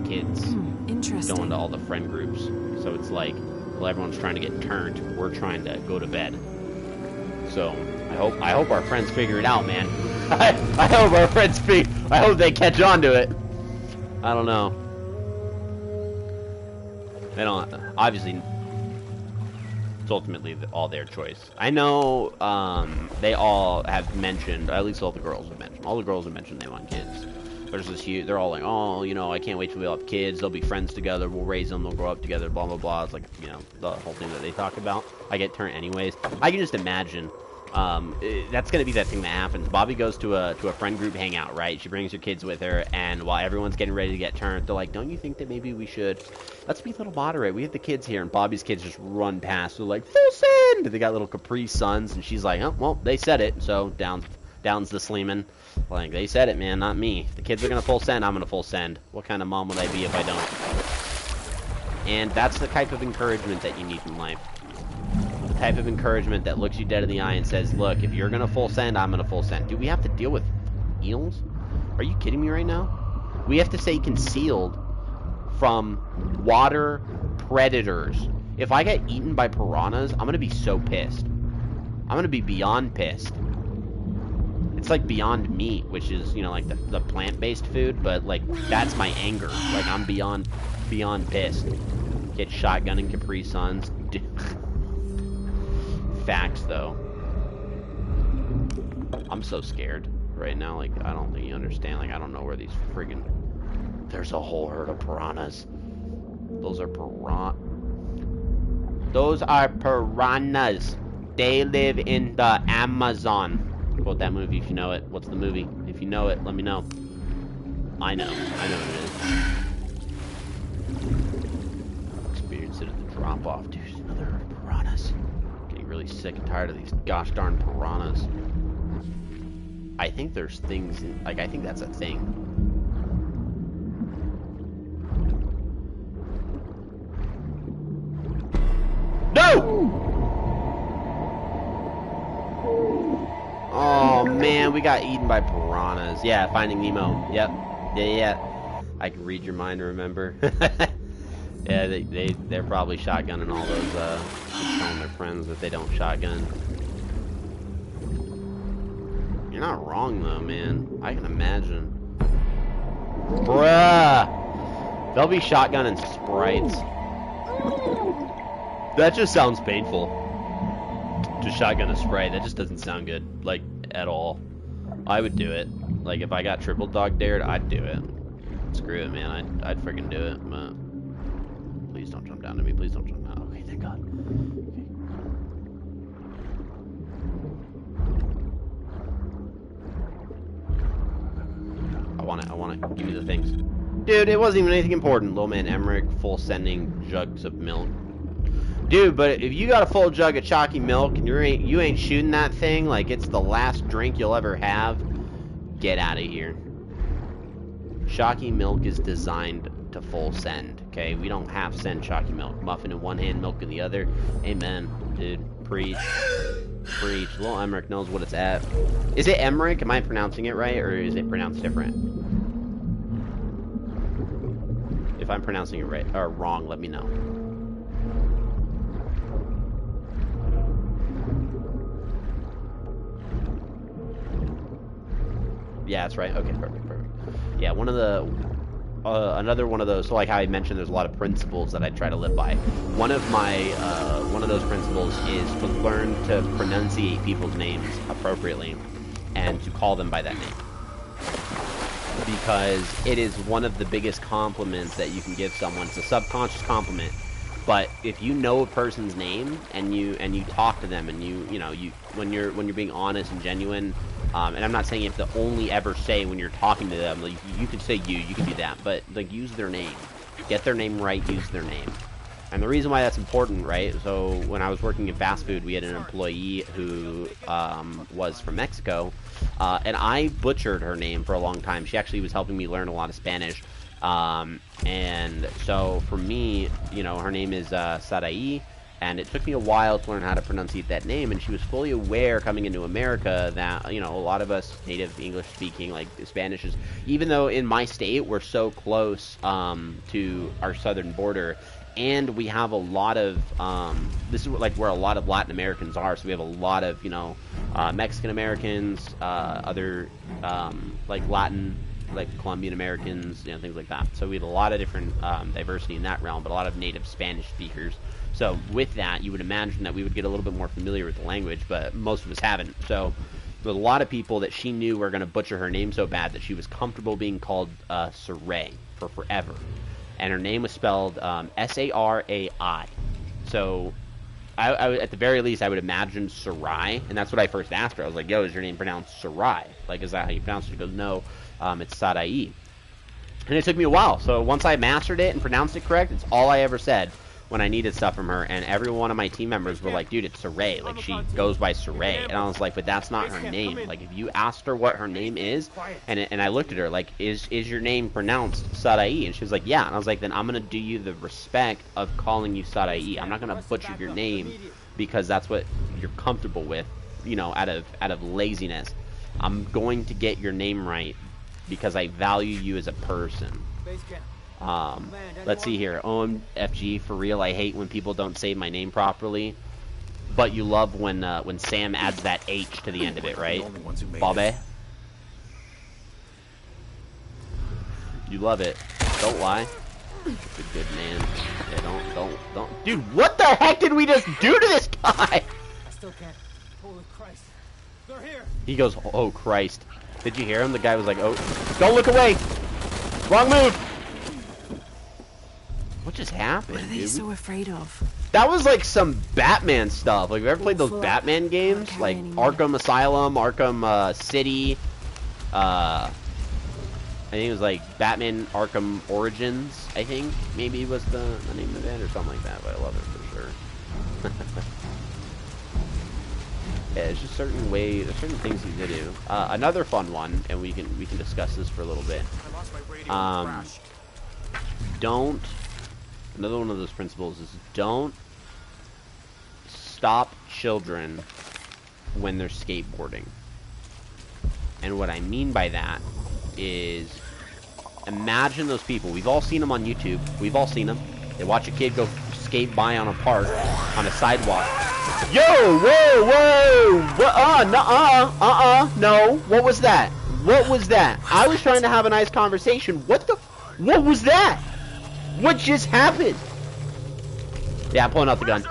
kids. Interesting. Going to all the friend groups. So it's like, well, everyone's trying to get turned. We're trying to go to bed. So I hope our friends figure it out, man. I hope our friends I hope they catch on to it. I don't know. They don't. Obviously, it's ultimately all their choice. I know they all have mentioned, at least all the girls have mentioned they want kids. There's this huge, they're all like, oh, you know, I can't wait till we all have kids. They'll be friends together. We'll raise them. They'll grow up together. Blah, blah, blah. It's like, you know, the whole thing that they talk about. I get turned anyways. I can just imagine. That's going to be that thing that happens. Bobby goes to a friend group hangout, right? She brings her kids with her, and while everyone's getting ready to get turned, they're like, don't you think that maybe we should, let's be a little moderate. We have the kids here, and Bobby's kids just run past. They're like, full send! They got little Capri Suns, and she's like, oh, well, they said it, so Downs the Sleeman. Like, they said it, man, not me. If the kids are going to full send, I'm going to full send. What kind of mom would I be if I don't? And that's the type of encouragement that you need in life. The type of encouragement that looks you dead in the eye and says, look, if you're going to full send, I'm going to full send. Do we have to deal with eels? Are you kidding me right now? We have to stay concealed from water predators. If I get eaten by piranhas, I'm going to be so pissed. I'm going to be beyond pissed. It's like Beyond Meat, which is, you know, like the plant-based food, but, like, that's my anger. Like, I'm beyond pissed. Get shotgunning Capri Suns. Facts, though. I'm so scared right now. Like, I don't think you understand. Like, I don't know where these friggin'... There's a whole herd of piranhas. Those are piranhas. They live in the Amazon. Quote that movie if you know it. What's the movie? If you know it, let me know. I know what it is. Experience it at the drop-off, dude. Another herd of piranhas. Getting really sick and tired of these gosh darn piranhas. I think there's things in, like, I think that's a thing. No! Oh man, we got eaten by piranhas. Yeah, Finding Nemo. Yep. Yeah. I can read your mind, remember? Yeah, they're probably shotgunning all those, telling their friends that they don't shotgun. You're not wrong though, man. I can imagine. Bruh! They'll be shotgunning sprites. That just sounds painful. To shotgun a Sprite, that just doesn't sound good, like, at all. I would do it. Like, if I got triple dog dared, I'd do it. Screw it, man. I'd freaking do it, but... Please don't jump down to me. Please don't jump down. Okay, thank God. Okay. I want it. Give me the things. Dude, it wasn't even anything important. Little man Emmerich, full sending jugs of milk. Dude, but if you got a full jug of chalky milk and you ain't shooting that thing like it's the last drink you'll ever have, get out of here. Chalky milk is designed to full send, okay? We don't half send chalky milk. Muffin in one hand, milk in the other. Amen, dude. Preach. Preach. Little Emmerich knows what it's at. Is it Emmerich? Am I pronouncing it right, or is it pronounced different? If I'm pronouncing it right or wrong, let me know. Yeah, that's right. Okay, perfect. Yeah, one of the, another one of those. So, like how I mentioned, there's a lot of principles that I try to live by. One of those principles is to learn to pronunciate people's names appropriately, and to call them by that name. Because it is one of the biggest compliments that you can give someone. It's a subconscious compliment. But if you know a person's name and you talk to them and you know when you're being honest and genuine, And I'm not saying you have to only ever say when you're talking to them, like, you can say you can do that, but, like, use their name. Get their name right, use their name. And the reason why that's important, right, so when I was working in fast food, we had an employee who was from Mexico, and I butchered her name for a long time. She actually was helping me learn a lot of Spanish. And so for me, you know, her name is Sarai, and it took me a while to learn how to pronunciate that name, and she was fully aware coming into America that, you know, a lot of us native English speaking, like Spanish is, even though in my state we're so close to our southern border, and we have a lot of, this is like where a lot of Latin Americans are, so we have a lot of, you know, Mexican Americans, other, like Latin, like Colombian Americans, you know, things like that. So we have a lot of different diversity in that realm, but a lot of native Spanish speakers. So with that, you would imagine that we would get a little bit more familiar with the language, but most of us haven't. So there's a lot of people that she knew were going to butcher her name so bad that she was comfortable being called Sarai for forever. And her name was spelled S-A-R-A-I. So I at the very least, I would imagine Sarai, and that's what I first asked her. I was like, yo, is your name pronounced Sarai? Like, is that how you pronounce it? She goes, no, it's Sarai. And it took me a while. So once I mastered it and pronounced it correct, it's all I ever said when I needed stuff from her. And every one of my team members were like, dude, it's Sarai. Like, she goes by Sarai. And I was like, but that's not her name. Like, if you asked her what her name is, and I looked at her, like, is your name pronounced Sarai? And she was like, yeah. And I was like, then I'm going to do you the respect of calling you Sarai. I'm not going to butcher your name because that's what you're comfortable with, you know, out of laziness. I'm going to get your name right because I value you as a person. Let's see here. OMFG, for real, I hate when people don't say my name properly. But you love when Sam adds that H to the end of it, right? Bobby? You love it. Don't lie. You're a good man. Yeah, don't. Dude, what the heck did we just do to this guy? I still can't. Holy Christ. They're here. He goes, oh Christ. Did you hear him? The guy was like, oh, don't look away. Wrong move. What just happened, What are they dude? so afraid of? That was like some Batman stuff. Like, have you ever played those Batman games? Like Arkham Asylum, Arkham City. I think it was like Batman Arkham Origins, I think. Maybe was the name of it or something like that, but I love it for sure. Yeah, it's just certain things you can do. Another fun one, and we can discuss this for a little bit. Another one of those principles is don't stop children when they're skateboarding. And what I mean by that is, imagine those people. We've all seen them on YouTube. We've all seen them. They watch a kid go skate by on a park, on a sidewalk. Yo, whoa, no. What was that? What was that? I was trying to have a nice conversation. What was that? What just happened? Yeah, I'm pulling out the gun.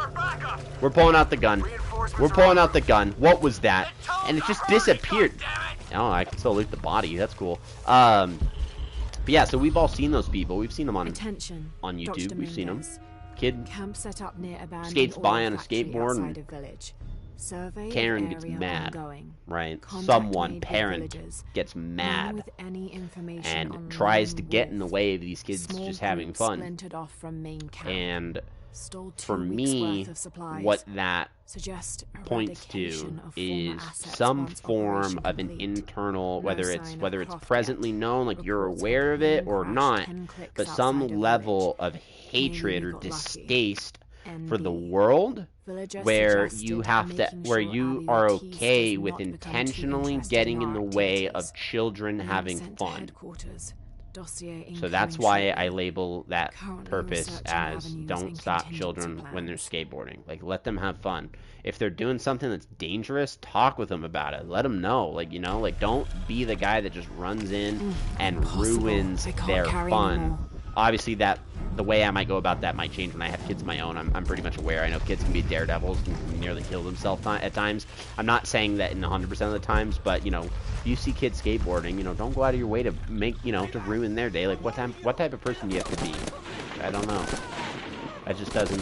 We're pulling out the gun. We're pulling out the gun. What was that? And it just disappeared. Oh, I can still loot the body. That's cool. But yeah, so we've all seen those people. We've seen them on YouTube. We've seen them. Kid Camp set up near skates by on a skateboard and village. Karen gets mad, right? Someone, parent, gets mad and tries to get in the way of these kids just having fun. And for me, what that points to is some form of an internal, whether it's presently known, like you're aware of it or not, but some level of hatred or distaste for the world, where you are okay with intentionally getting in the way of children having fun. So that's why I label that purpose as don't stop children when they're skateboarding. Like, let them have fun. If they're doing something that's dangerous, talk with them about it. Let them know. Like, you know, like, don't be the guy that just runs in and ruins their fun. Obviously, the way I might go about that might change when I have kids of my own. I'm pretty much aware. I know kids can be daredevils and nearly kill themselves at times. I'm not saying that in 100% of the times, but, you know, if you see kids skateboarding, you know, don't go out of your way to make, you know, to ruin their day. Like, what type of person do you have to be? I don't know. That just doesn't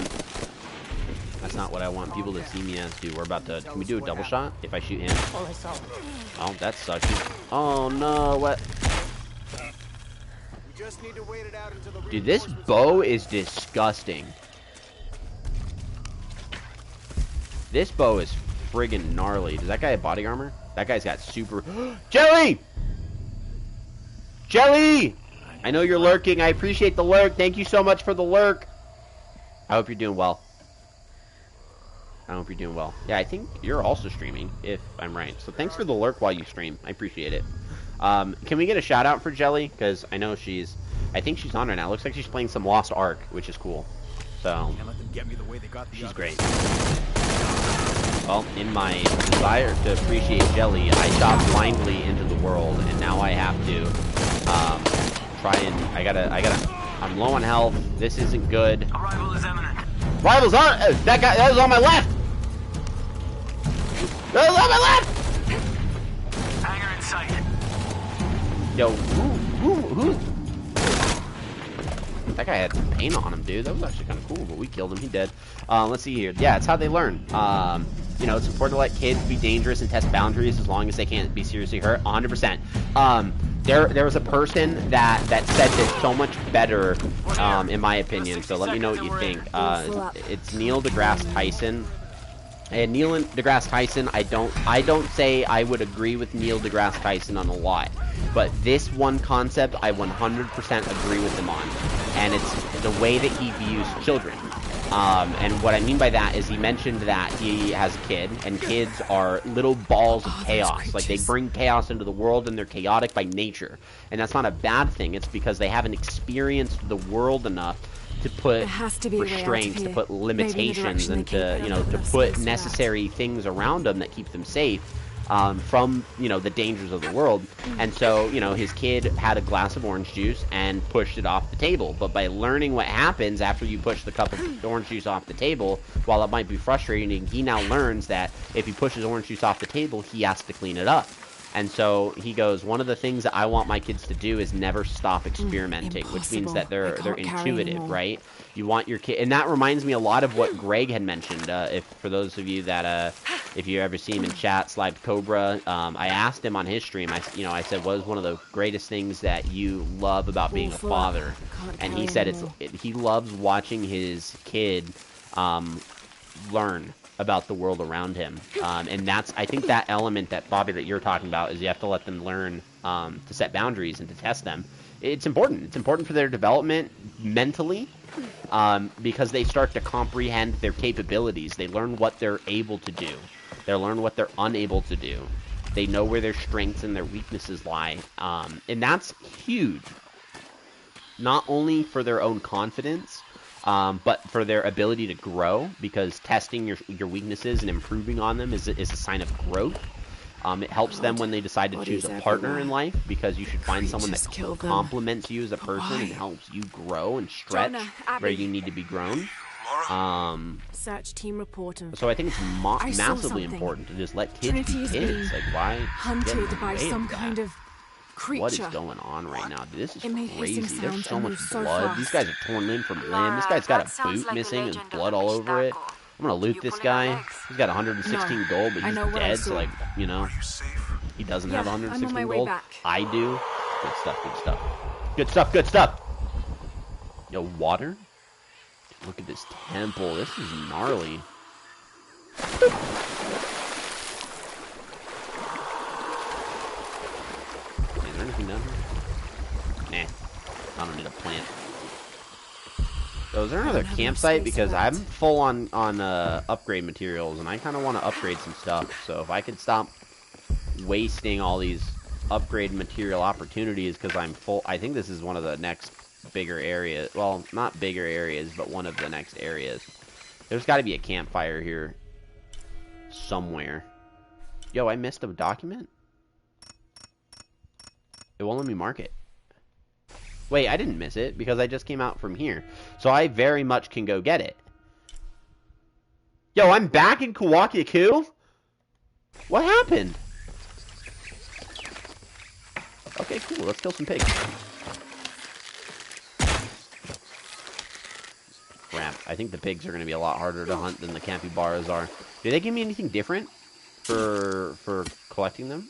That's not what I want people to see me as, dude. We're about to... Can we do a double shot if I shoot him? Oh, that sucks. Oh, no. What? Dude, this bow is disgusting. This bow is friggin' gnarly. Does that guy have body armor? That guy's got super... Jelly! Jelly! I know you're lurking. I appreciate the lurk. Thank you so much for the lurk. I hope you're doing well. I hope you're doing well. Yeah, I think you're also streaming, if I'm right. So thanks for the lurk while you stream. I appreciate it. Can we get a shout out for Jelly? Because I know she's... I think she's on right now. It looks like she's playing some Lost Ark, which is cool. So, she's great. Well, in my desire to appreciate Jelly, I shot blindly into the world, and now I have to try and... I'm low on health. This isn't good. Arrival is imminent. Rivals on... that was on my left! That was on my left! Hangar in sight. Yo, who... That guy had some paint on him, dude. That was actually kind of cool, but we killed him. He dead. Let's see here. Yeah, it's how they learn. You know, it's important to let kids be dangerous and test boundaries as long as they can't be seriously hurt. 100%. There was a person that said this so much better, in my opinion. So let me know what you think. It's Neil deGrasse Tyson. And Neil deGrasse Tyson, I don't say I would agree with Neil deGrasse Tyson on a lot, but this one concept I 100% agree with him on, and it's the way that he views children. And what I mean by that is he mentioned that he has a kid, and kids are little balls of chaos. Like, they bring chaos into the world, and they're chaotic by nature. And that's not a bad thing. It's because they haven't experienced the world enough to put restraints, to put limitations, and to, you know, to put necessary things around them that keep them safe from, you know, the dangers of the world. And so, you know, his kid had a glass of orange juice and pushed it off the table. But by learning what happens after you push the cup of orange juice off the table, while it might be frustrating, he now learns that if he pushes orange juice off the table, he has to clean it up. And so he goes, one of the things that I want my kids to do is never stop experimenting, which means that they're intuitive, right? You want your kid, and that reminds me a lot of what Greg had mentioned. If for those of you that if you ever see him in chat, Slide Cobra, I asked him on his stream. I said, what is one of the greatest things that you love about being a father? And he said he loves watching his kid learn about the world around him, and that's, I think, that element that Bobby that you're talking about is you have to let them learn to set boundaries and to test them. It's important. It's important for their development mentally, because they start to comprehend their capabilities. They learn what they're able to do. They learn what they're unable to do. They know where their strengths and their weaknesses lie, and that's huge. Not only for their own confidence, but for their ability to grow, because testing your weaknesses and improving on them is a sign of growth. It helps them when they decide to choose a partner in life, because you should find someone that complements you as a person and helps you grow and stretch where you need to be grown. Search team report. So I think it's massively important to just let kids be kids. Like, why hunted by some kind of creature. What is going on right now? Dude, this is crazy. There's so much blood. These guys are torn limb from limb. This guy's got a boot missing and blood all over it. I'm gonna loot this guy. He's got 116 gold, but he's dead, so, like, you know, he doesn't have 116 gold. I do. Good stuff, good stuff. Good stuff, good stuff. Yo, water? Look at this temple. This is gnarly. Is there anything down here? Nah. I don't need a plant. So is there another campsite? Because I'm full on upgrade materials, and I kind of want to upgrade some stuff. So if I could stop wasting all these upgrade material opportunities, because I'm full. I think this is one of the next bigger areas. Well, not bigger areas, but one of the next areas. There's got to be a campfire here somewhere. Yo, I missed a document? It won't let me mark it. Wait, I didn't miss it, because I just came out from here. So I very much can go get it. Yo, I'm back in Kawakiku? What happened? Okay, cool. Let's kill some pigs. Crap. I think the pigs are going to be a lot harder to hunt than the capybaras are. Do they give me anything different for collecting them?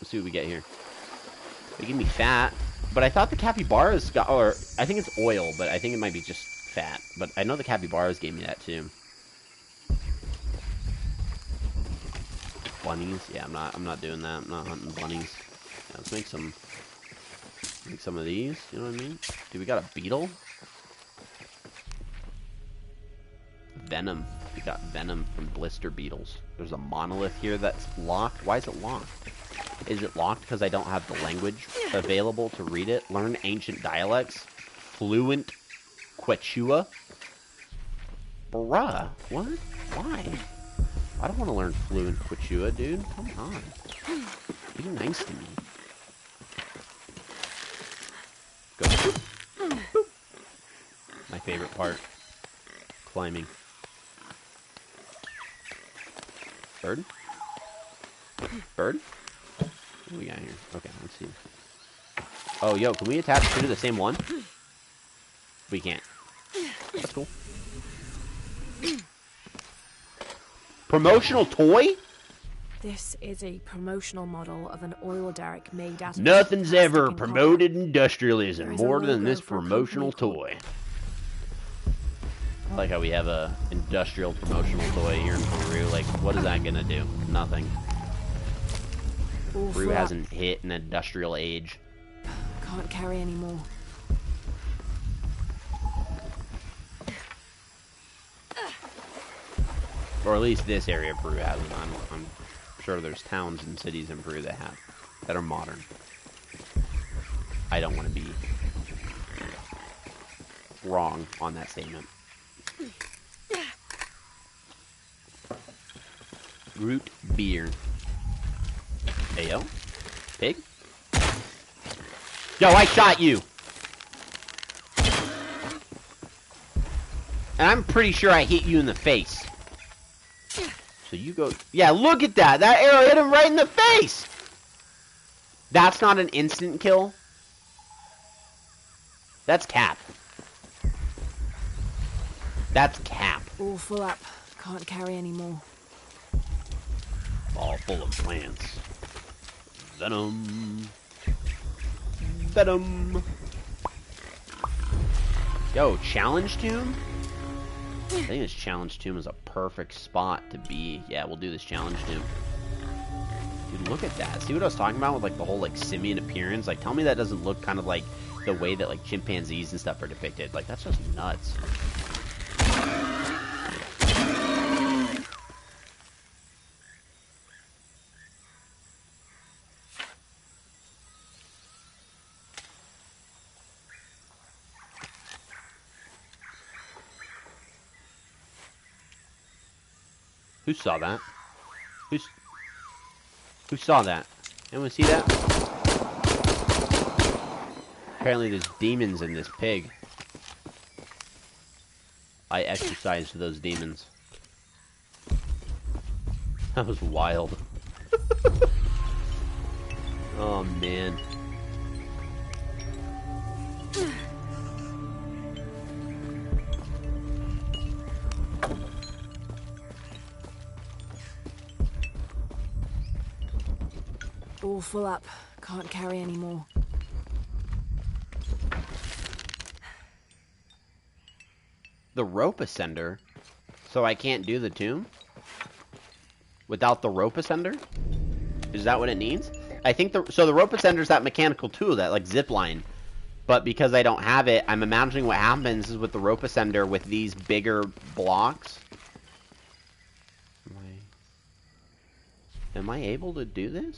Let's see what we get here. They give me fat, but I thought the capybaras got, or I think it's oil, but I think it might be just fat. But I know the capybaras gave me that too. Bunnies? Yeah, I'm not doing that. I'm not hunting bunnies. Yeah, let's make some of these. You know what I mean? Dude, we got a beetle. Venom. We got venom from blister beetles. There's a monolith here that's locked. Why is it locked? Is it locked because I don't have the language available to read it? Learn ancient dialects. Fluent Quechua. Bruh. What? Why? I don't want to learn fluent Quechua, dude. Come on. Be nice to me. Go. Boop. My favorite part. Climbing. Bird? Bird? What do we got here? Okay, let's see. Oh, yo, can we attach two to the same one? We can't. That's cool. Promotional toy? This is a promotional model of an oil derrick made out of... Nothing's plastic ever and promoted copper. industrialism There is a more than logo this for a promotional company toy. I like how we have a industrial promotional toy here in Peru. Like, what is that gonna do? Nothing. All Peru flat. hasn't hit an industrial age. Can't carry anymore. Or at least this area of Peru hasn't. I'm sure there's towns and cities in Peru that have, that are modern. I don't want to be wrong on that statement. Root beer. Hey, yo. Pig? Yo, I shot you! And I'm pretty sure I hit you in the face. So you go... Yeah, look at that! That arrow hit him right in the face! That's not an instant kill? That's cap. That's cap. All full up. Can't carry anymore. All full of plants. Venom. Venom. Yo, Challenge Tomb? I think this Challenge Tomb is a perfect spot to be. Yeah, we'll do this Challenge Tomb. Dude, look at that. See what I was talking about with like the whole like simian appearance? Like, tell me that doesn't look kind of like the way that like chimpanzees and stuff are depicted. Like, that's just nuts. Who saw that? Who saw that? Anyone see that? Apparently there's demons in this pig. I exorcised those demons. That was wild. Oh man. All full up. Can't carry anymore. The rope ascender? So I can't do the tomb? Without the rope ascender? Is that what it needs? I think so the rope ascender is that mechanical tool, that like zip line. But because I don't have it, I'm imagining what happens is with the rope ascender with these bigger blocks. Am I able to do this?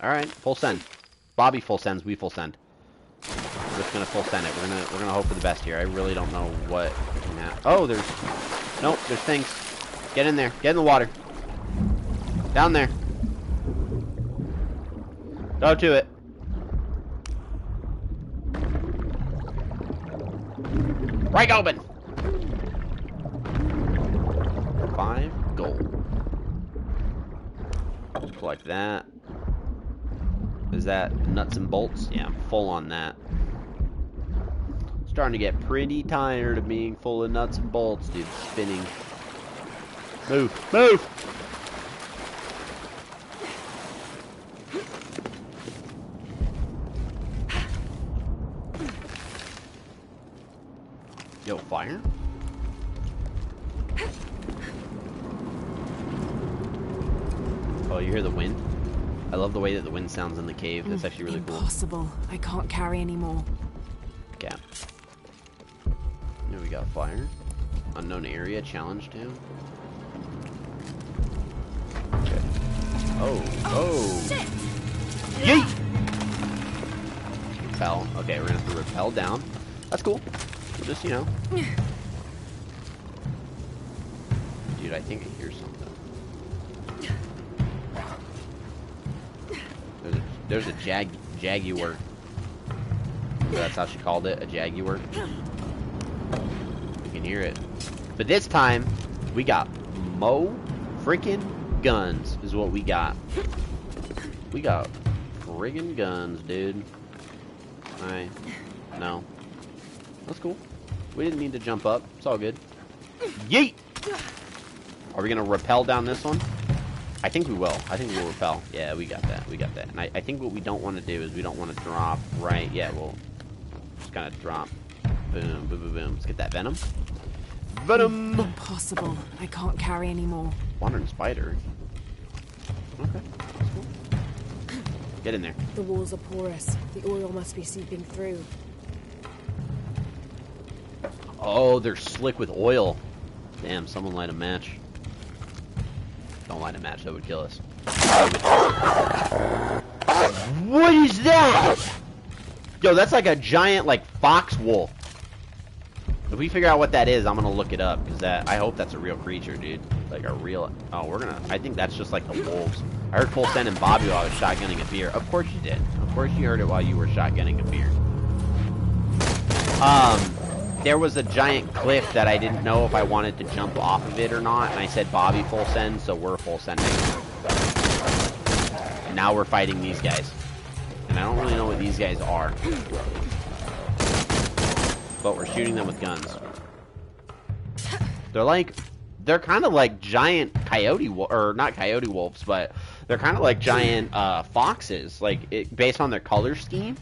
Alright, full send. Bobby full sends, we full send. We're just gonna full send it. We're gonna hope for the best here. I really don't know what can happen. Oh, there's... Nope, there's things. Get in there. Get in the water. Down there. Go to it. Break open! 5 gold. Collect that. Is that nuts and bolts? Yeah, I'm full on that. Starting to get pretty tired of being full of nuts and bolts, dude. Spinning. Move! Move! Yo, fire? Oh, you hear the wind? I love the way that the wind sounds in the cave. That's actually really cool. Impossible. I can't carry anymore. Yeah. Here we got fire. Unknown area, challenge 2. Okay. Oh. Shit! Yeet! Repel. Okay, we're gonna have to repel down. That's cool. We'll just, you know. Dude, I think I hear something. There's a jaguar. That's how she called it, a jaguar. You can hear it. But this time, we got freaking guns is what we got. We got friggin' guns, dude. Alright. No. That's cool. We didn't mean to jump up. It's all good. Yeet! Are we gonna rappel down this one? I think we will. I think we'll repel. Yeah, we got that. We got that. And I think what we don't want to do is we don't want to drop right. Yeah, we'll just kind of drop. Boom, boom, boom, boom. Let's get that venom. Venom! Impossible. I can't carry anymore. Wandering spider. Okay, that's cool. Get in there. The walls are porous. The oil must be seeping through. Oh, they're slick with oil. Damn, someone light a match. Don't light a match, that would kill us. What is that? Yo, that's like a giant, like, fox wolf. If we figure out what that is, I'm gonna look it up, because I hope that's a real creature, dude. Like a real, I think that's just like the wolves. I heard Full Send and Bobby while I was shotgunning a beer. Of course you did. Of course you heard it while you were shotgunning a beer. There was a giant cliff that I didn't know if I wanted to jump off of it or not, and I said Bobby full send, so we're full sending. And now we're fighting these guys. And I don't really know what these guys are. But we're shooting them with guns. They're kind of like giant or not coyote wolves, but they're kind of like giant foxes, based on their color scheme.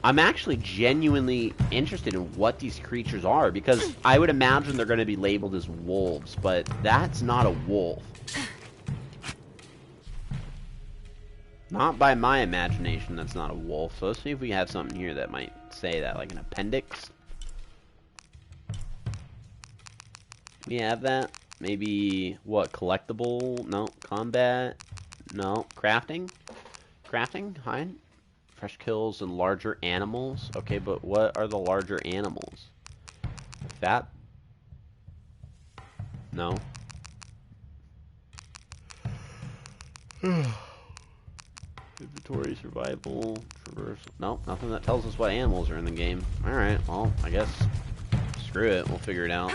I'm actually genuinely interested in what these creatures are, because I would imagine they're going to be labeled as wolves, but that's not a wolf. Not by my imagination, that's not a wolf. So let's see if we have something here that might say that, like an appendix. We have that. Maybe, what, collectible? No. Combat? No. Crafting? Crafting? Hide? Fresh kills and larger animals. Okay, but what are the larger animals? Fat? No. Inventory, survival, traversal. No, nothing that tells us what animals are in the game. Alright, well, I guess screw it. We'll figure it out.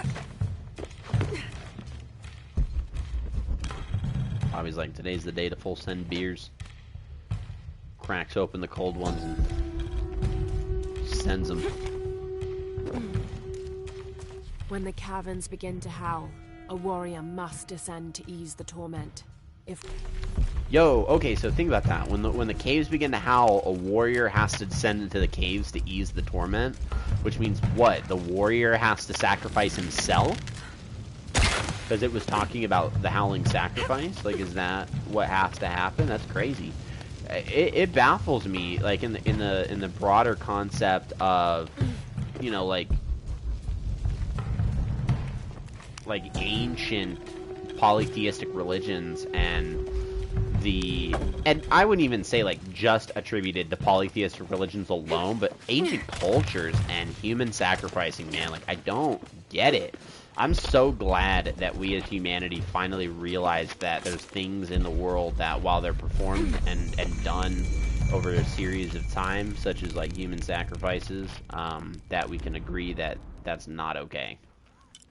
Bobby's like, today's the day to full send beers. Cracks open the cold ones and sends them. When the caverns begin to howl, a warrior must descend to ease the torment. Yo, okay, so think about that. When the caves begin to howl, a warrior has to descend into the caves to ease the torment, which means what? The warrior has to sacrifice himself? Because it was talking about the howling sacrifice. Like, is that what has to happen? That's crazy. It baffles me, like in the broader concept of, you know, like ancient polytheistic religions and I wouldn't even say like just attributed to polytheistic religions alone, but ancient cultures and human sacrificing, man, like I don't get it. I'm so glad that we as humanity finally realized that there's things in the world that while they're performed and done over a series of time, such as like human sacrifices, that we can agree that that's not okay.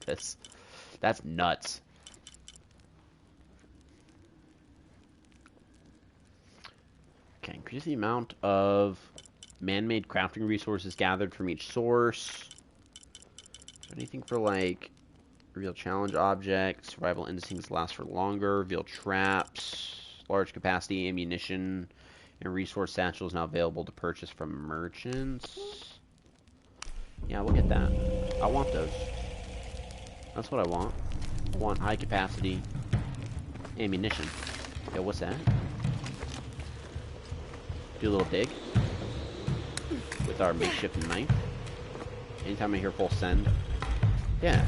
That's nuts. Okay, Increase the amount of man-made crafting resources gathered from each source. Is there anything for, like, reveal challenge objects, survival instincts last for longer, reveal traps, large capacity ammunition, and resource satchels now available to purchase from merchants? Yeah, we'll get that. I want those. That's what I want. I want high capacity ammunition. Yo, what's that? Do a little dig with our makeshift knife. Anytime I hear full send. Yeah.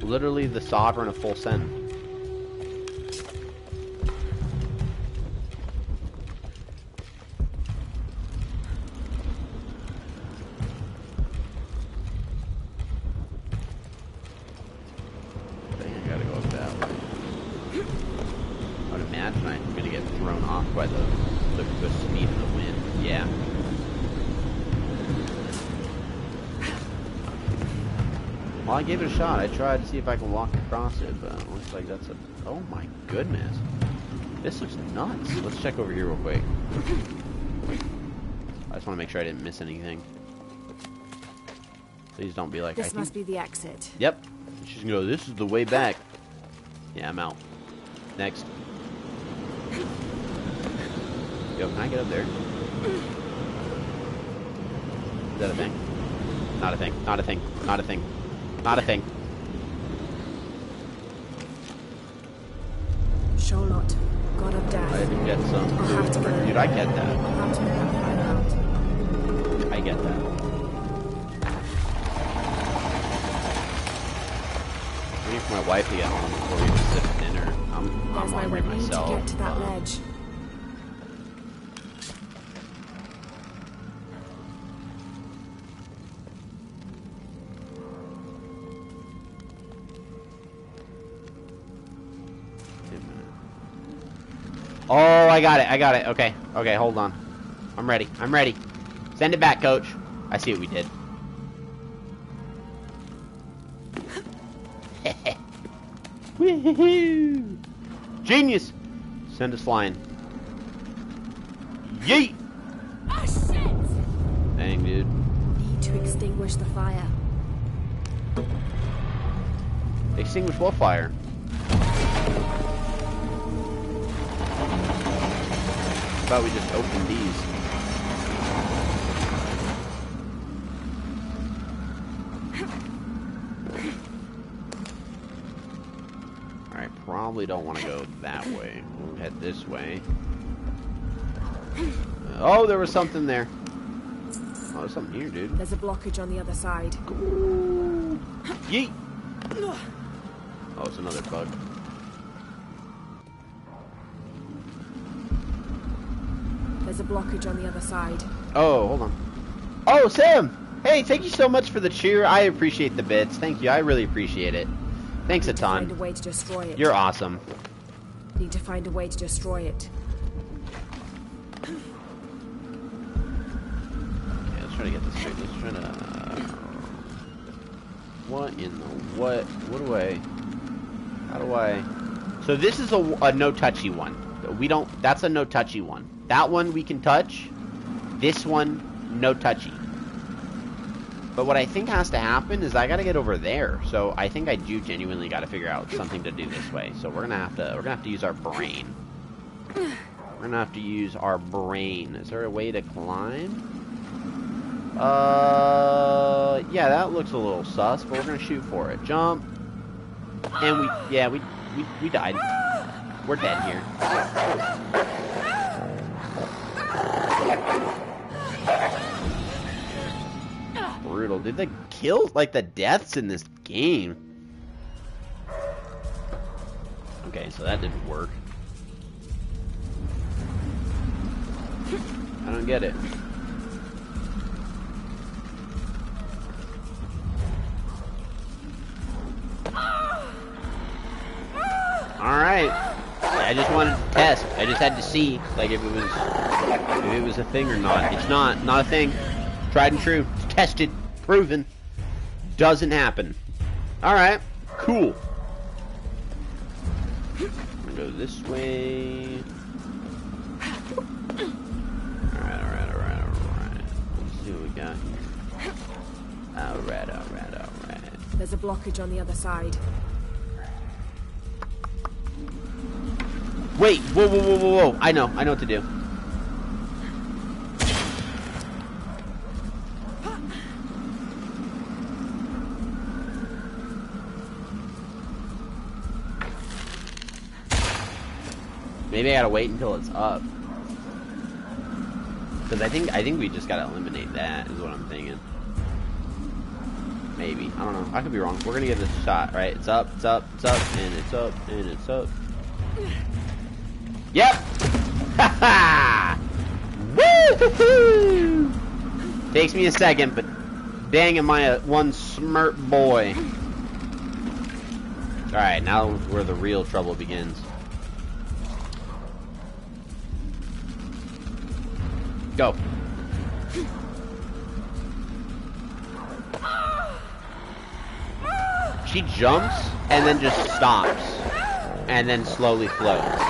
Literally the sovereign of full send. I think I gotta go up that way. I would imagine I'm gonna get thrown off by the speed of the wind. Yeah. Well, I gave it a shot. I tried to see if I can walk across it, but it looks like that's a... Oh my goodness. This looks nuts. Let's check over here real quick. I just want to make sure I didn't miss anything. Please don't be like... This must be the exit. Yep. She's gonna go, this is the way back. Yeah, I'm out. Next. Yo, can I get up there? Is that a thing? Not a thing. Not a thing. Not a thing. Not a thing. Charlotte, God of Death. I didn't get some. I'll have to go. Dude, I get that. I'll have to make that find out. I get that. Waiting for my wife to get home before we even sit for dinner. I'm There's my hungry way myself. to get to that ledge. Oh, I got it. I got it. Okay. Okay, hold on. I'm ready. I'm ready. Send it back, coach. I see what we did. Woohoo! Genius! Send us flying. Yeet! Ah, shit! Dang, dude. Need to extinguish the fire. Extinguish what fire? I thought we just opened these. Alright, probably don't want to go that way. We'll head this way. Oh, there was something there. Oh, there's something here, dude. There's a blockage on the other side. Yeet! Oh, it's another bug. There's a blockage on the other side. Oh, hold on. Oh, Sam! Hey, thank you so much for the cheer. I appreciate the bits. Thank you. I really appreciate it. Thanks a ton. Find a way to destroy it. You're awesome. Need to find a way to destroy it. Okay, let's try to get this straight. Let's try to... What in the... What do I... How do I... So this is a no-touchy one. We don't... That's a no-touchy one. That one we can touch. This one, no touchy. But what I think has to happen is I gotta get over there. So I think I do genuinely gotta figure out something to do this way. So we're gonna have to use our brain. We're gonna have to use our brain. Is there a way to climb? Yeah, that looks a little sus, but we're gonna shoot for it. Jump. And we died. We're dead here. Brutal, dude. The kills, like the deaths in this game. Okay, so that didn't work. I don't get it. Alright. I just wanted to test. I just had to see, like, if it was a thing or not. It's not a thing. Tried and true. It's tested. Proven. Doesn't happen. Alright. Cool. I'm gonna go this way. got here? Alright. There's a blockage on the other side. Wait, whoa. I know what to do. Maybe I gotta wait until it's up. Because I think we just gotta eliminate that, is what I'm thinking. Maybe. I don't know. I could be wrong. We're gonna give this a shot, right? It's up, and it's up, and it's up. Yep! Haha! Woo! Takes me a second, but dang am I one smart boy. Alright, now where the real trouble begins. Go. She jumps and then just stops and then slowly floats.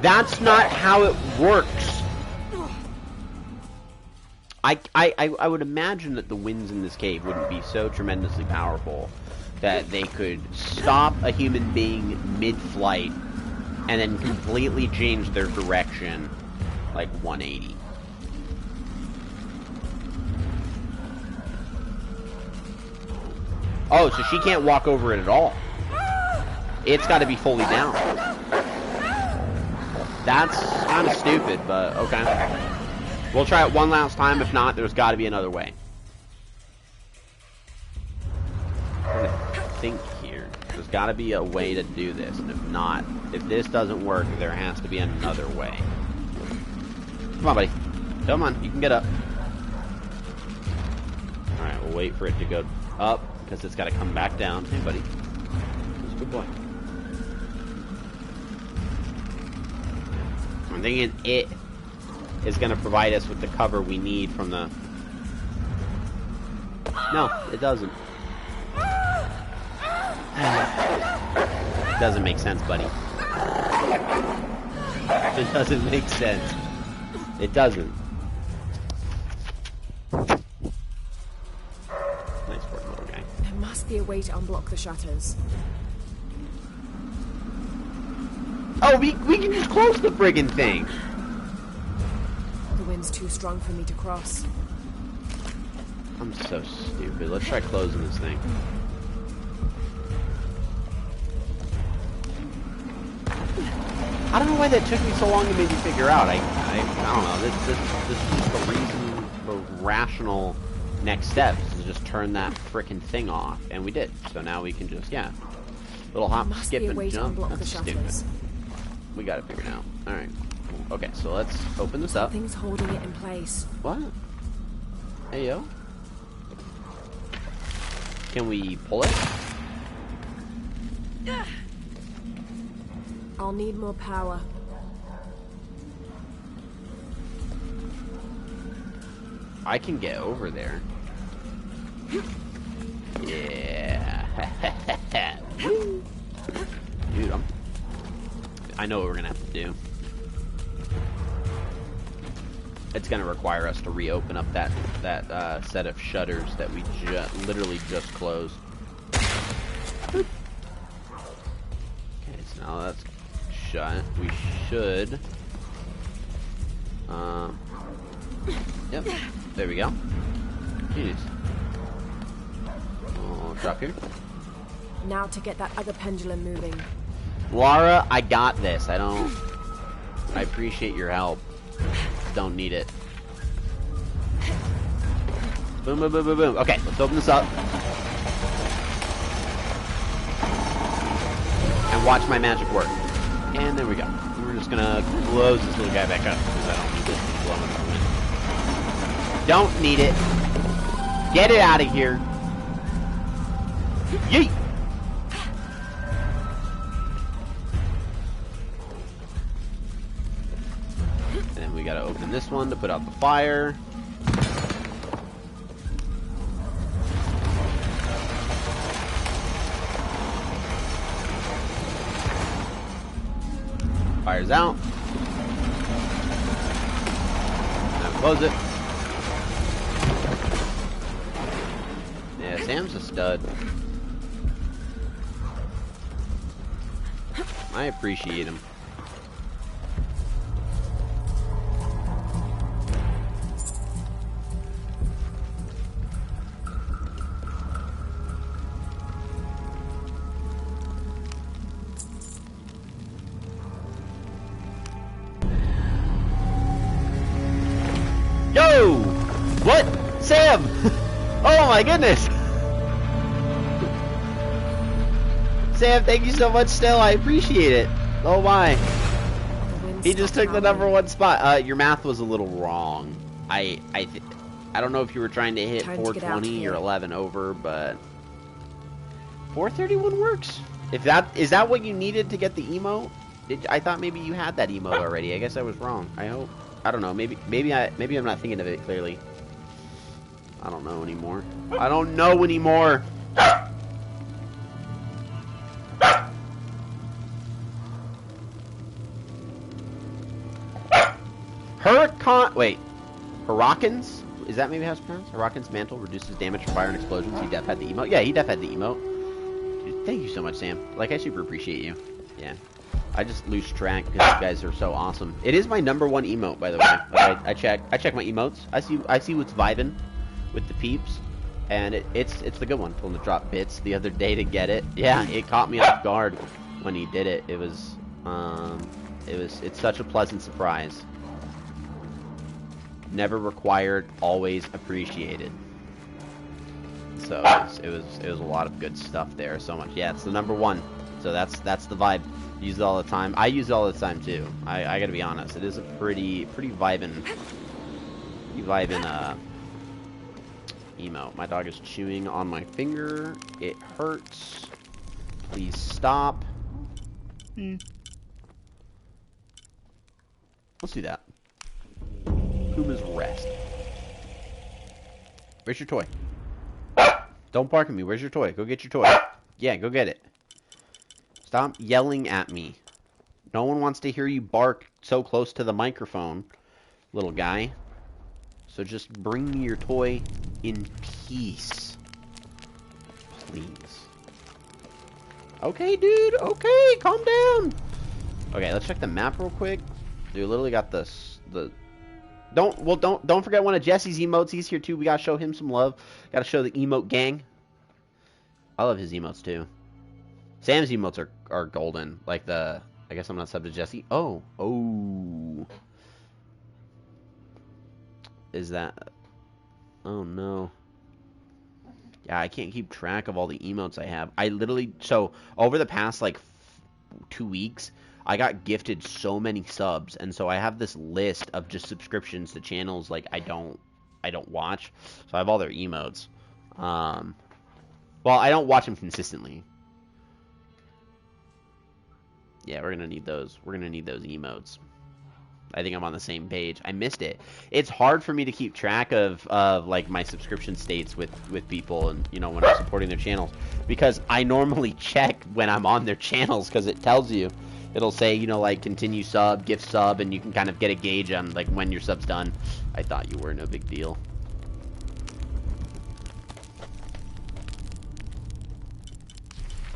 That's not how it works. I would imagine that the winds in this cave wouldn't be so tremendously powerful that they could stop a human being mid-flight and then completely change their direction like 180. Oh, so she can't walk over it at all. It's got to be fully down. That's kind of stupid, but okay. We'll try it one last time. If not, there's got to be another way. I'm gonna think here. There's got to be a way to do this, and if not, if this doesn't work, there has to be another way. Come on, buddy. Come on, you can get up. Alright, we'll wait for it to go up, because it's got to come back down. Hey, buddy. That's a good boy. I'm thinking it is going to provide us with the cover we need from the... No, it doesn't. It doesn't make sense, buddy. It doesn't make sense. It doesn't. Nice work, little guy. There must be a way to unblock the shutters. Oh, we can just close the friggin' thing. The wind's too strong for me to cross. I'm so stupid. Let's try closing this thing. I don't know why that took me so long to maybe figure out. I don't know. This is just the rational next step is to just turn that frickin' thing off, and we did. So now we can just little hop, skip, and jump. That's stupid. We got it figured out. All right. Okay, so let's open this up. Something's holding it in place. What? Hey yo. Can we pull it? I'll need more power. I can get over there. Yeah. Dude, I know what we're gonna have to do. It's gonna require us to reopen up that set of shutters that we literally just closed. Okay, so now that's shut. We should. Yep. There we go. Jeez. Oh, drop here. Now to get that other pendulum moving. Laura, I got this. I appreciate your help. Don't need it. Boom, boom, boom, boom, boom. Okay, let's open this up. And watch my magic work. And there we go. We're just gonna close this little guy back up because I don't need this to blow in the wind. Don't need it. Get it out of here. Yeet! And then we gotta open this one to put out the fire. Fire's out. Now close it. Sam's a stud. I appreciate him. Yo! What? Sam! Oh my goodness! Sam, thank you so much still, I appreciate it. Oh my. He just took the #1 spot. Your math was a little wrong. I don't know if you were trying to hit 420 or 11 over, but 431 works. Is that what you needed to get the emote? I thought maybe you had that emote already. I guess I was wrong. I hope. I don't know. Maybe I'm not thinking of it clearly. I don't know anymore. I don't know anymore. Hurricanes? Is that maybe how it's pronounced? Hurricane's mantle reduces damage from fire and explosions. He def had the emote. Yeah, he def had the emote. Dude, thank you so much, Sam. Like, I super appreciate you. Yeah. I just lose track because you guys are so awesome. It is my #1 emote, by the way. Like, I check my emotes. I see what's vibing with the peeps, and it's the good one. Told him to drop bits the other day to get it. Yeah, it caught me off guard when he did it. It's such a pleasant surprise. Never required, always appreciated. So it was a lot of good stuff there. So much. Yeah, it's the #1. So that's the vibe. Use it all the time. I use it all the time too. I gotta be honest. It is a pretty vibin' emote. My dog is chewing on my finger. It hurts. Please stop. Let's do that. Puma's rest. Where's your toy? Don't bark at me. Where's your toy? Go get your toy. Yeah, go get it. Stop yelling at me. No one wants to hear you bark so close to the microphone, little guy. So just bring me your toy in peace. Please. Okay, dude. Okay, calm down. Okay, let's check the map real quick. Dude, literally got the Don't forget one of Jesse's emotes. He's here too. We gotta show him some love. Gotta show the emote gang. I love his emotes too. Sam's emotes are golden. Like I guess I'm not sub to Jesse. Oh. Is that? Oh no. Yeah, I can't keep track of all the emotes I have. I literally, so over the past like 2 weeks, I got gifted so many subs, and so I have this list of just subscriptions to channels like I don't watch. So I have all their emotes. Well, I don't watch them consistently. Yeah, we're gonna need those. We're gonna need those emotes. I think I'm on the same page. I missed it. It's hard for me to keep track of like my subscription states with people, and you know, when I'm supporting their channels, because I normally check when I'm on their channels because it tells you. It'll say, you know, like continue sub, gift sub, and you can kind of get a gauge on like when your sub's done. I thought you were, no big deal.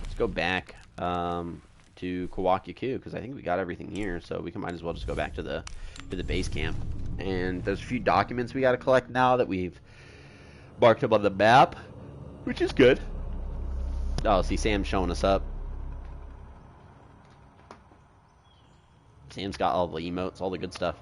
Let's go back to Kawakiku because I think we got everything here, so we might as well just go back to the base camp. And there's a few documents we got to collect now that we've marked up on the map, which is good. Oh, see, Sam's showing us up. Sam's got all the emotes, all the good stuff.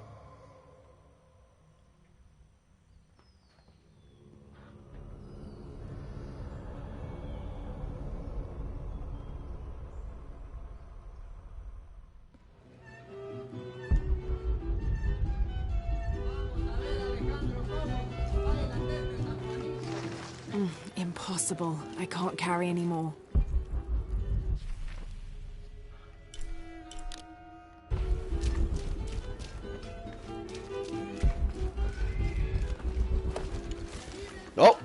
Impossible. I can't carry anymore. Oh!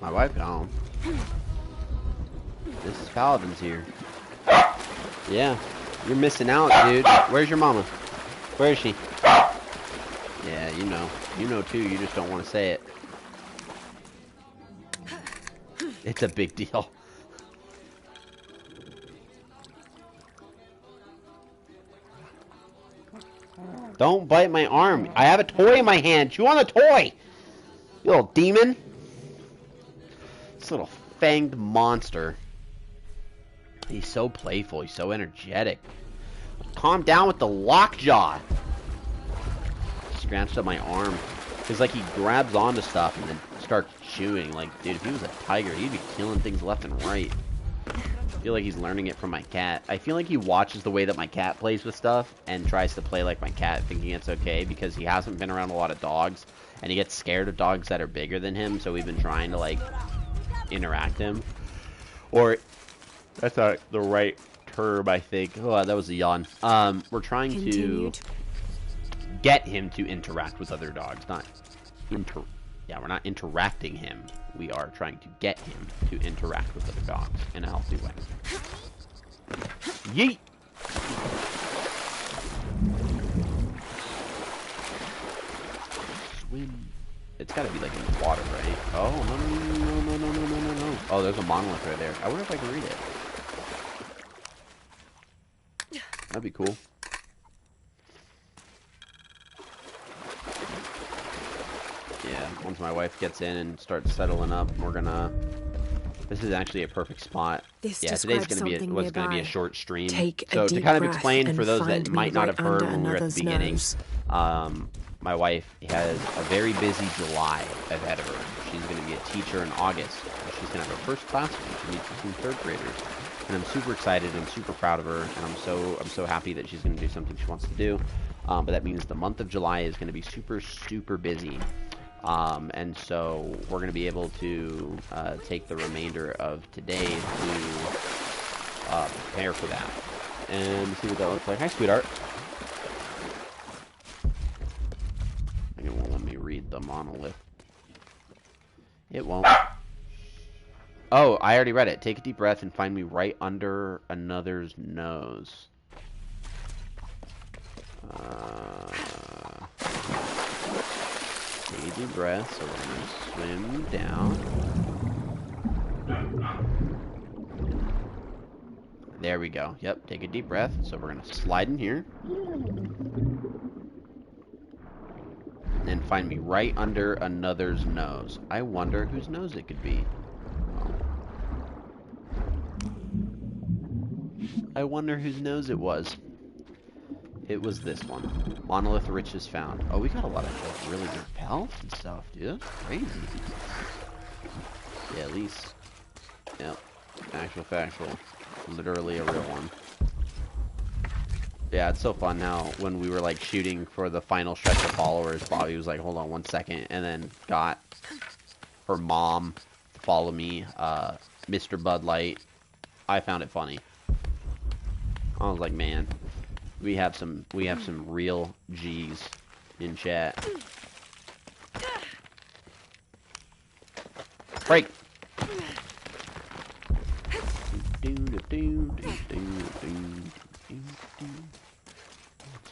My wife got home. This is Paladin's here. Yeah. You're missing out, dude. Where's your mama? Where is she? Yeah, you know. You know too, you just don't want to say it. It's a big deal. Don't bite my arm. I have a toy in my hand. Chew on the toy. You little demon. This little fanged monster. He's so playful. He's so energetic. Calm down with the lockjaw. Scratched up my arm. It's like he grabs onto stuff and then starts chewing. Like, dude, if he was a tiger, he'd be killing things left and right. I feel like he's learning it from my cat. I feel like he watches the way that my cat plays with stuff and tries to play like my cat, thinking it's okay because he hasn't been around a lot of dogs and he gets scared of dogs that are bigger than him. So we've been trying to like interact him, or that's not the right term, I think. Oh, that was a yawn. We're trying to get him to interact with other dogs, not we're not interacting him. We are trying to get him to interact with other dogs in a healthy way. Yeet! Swim. It's gotta be like in the water, right? Oh, no. Oh, there's a monolith right there. I wonder if I can read it. That'd be cool. Yeah, once my wife gets in and starts settling up, we're gonna... This is actually a perfect spot. Yeah, today's gonna be a short stream. So to kind of explain for those that might not have heard when we were at the beginning, my wife has a very busy July ahead of her. She's gonna be a teacher in August. She's gonna have her first classroom. She meets with some third graders, and I'm super excited and super proud of her. And I'm so happy that she's gonna do something she wants to do. But that means the month of July is gonna be super busy. And so we're going to be able to take the remainder of today to prepare for that and see what that looks like. Hi, sweetheart. I think it won't let me read the monolith. It won't. Oh, I already read it. Take a deep breath and find me right under another's nose. Take a deep breath, so we're going to swim down. There we go. Yep, take a deep breath. So we're going to slide in here. And find me right under another's nose. I wonder whose nose it could be. I wonder whose nose it was. It was this one. Monolith riches found. Oh, we got a lot of like, really good pelts and stuff, dude. That's crazy. Yeah, at least. Yep. Factual. Literally a real one. Yeah, it's so fun now. When we were like shooting for the final stretch of followers, Bobby was like, hold on 1 second, and then got her mom to follow me, Mr. Bud Light. I found it funny. I was like, man. We have some real G's in chat. Break.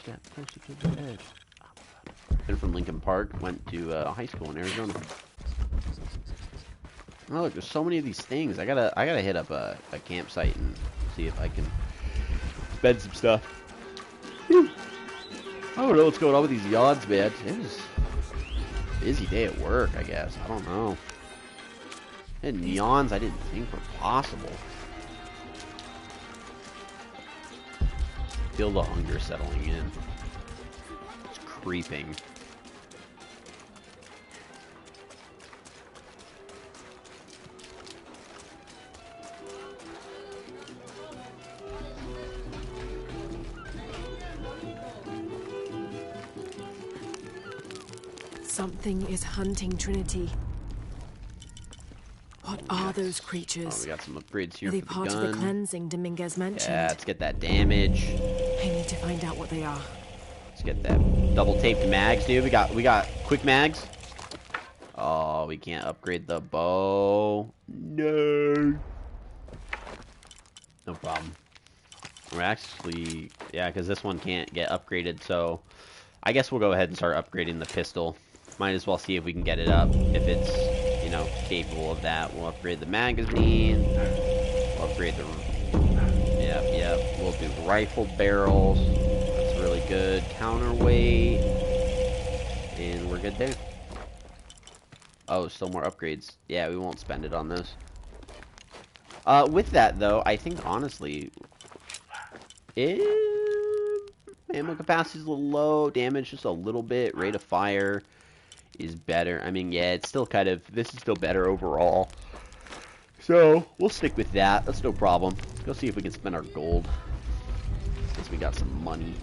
Step closer to the edge. Been from Lincoln Park, went to high school in Arizona. Oh, look, there's so many of these things. I gotta hit up a campsite and see if I can spend some stuff. I don't know what's going on with these yawns, man. It was a busy day at work, I guess. I don't know. And yawns I didn't think were possible. Feel the hunger settling in. It's creeping. Something is hunting Trinity. What are those creatures? Oh, we got some upgrades here Are they for the part gun. of the cleansing Dominguez mentioned? Yeah, let's get that damage. I need to find out what they are. Let's get that double taped mags, dude. We got quick mags. Oh, we can't upgrade the bow. No. No problem. We're actually, yeah, because this one can't get upgraded, so I guess we'll go ahead and start upgrading the pistol. Might as well see if we can get it up. If it's, know, capable of that. We'll upgrade the magazine. We'll upgrade the... Yep. We'll do rifle barrels. That's really good. Counterweight. And we're good there. Oh, still more upgrades. Yeah, we won't spend it on this. With that, though, I think, honestly... ammo capacity is a little low. Damage just a little bit. Rate of fire is better. I mean, yeah, it's still kind of... This is still better overall. So, we'll stick with that. That's no problem. Let's go see if we can spend our gold. Since we got some money.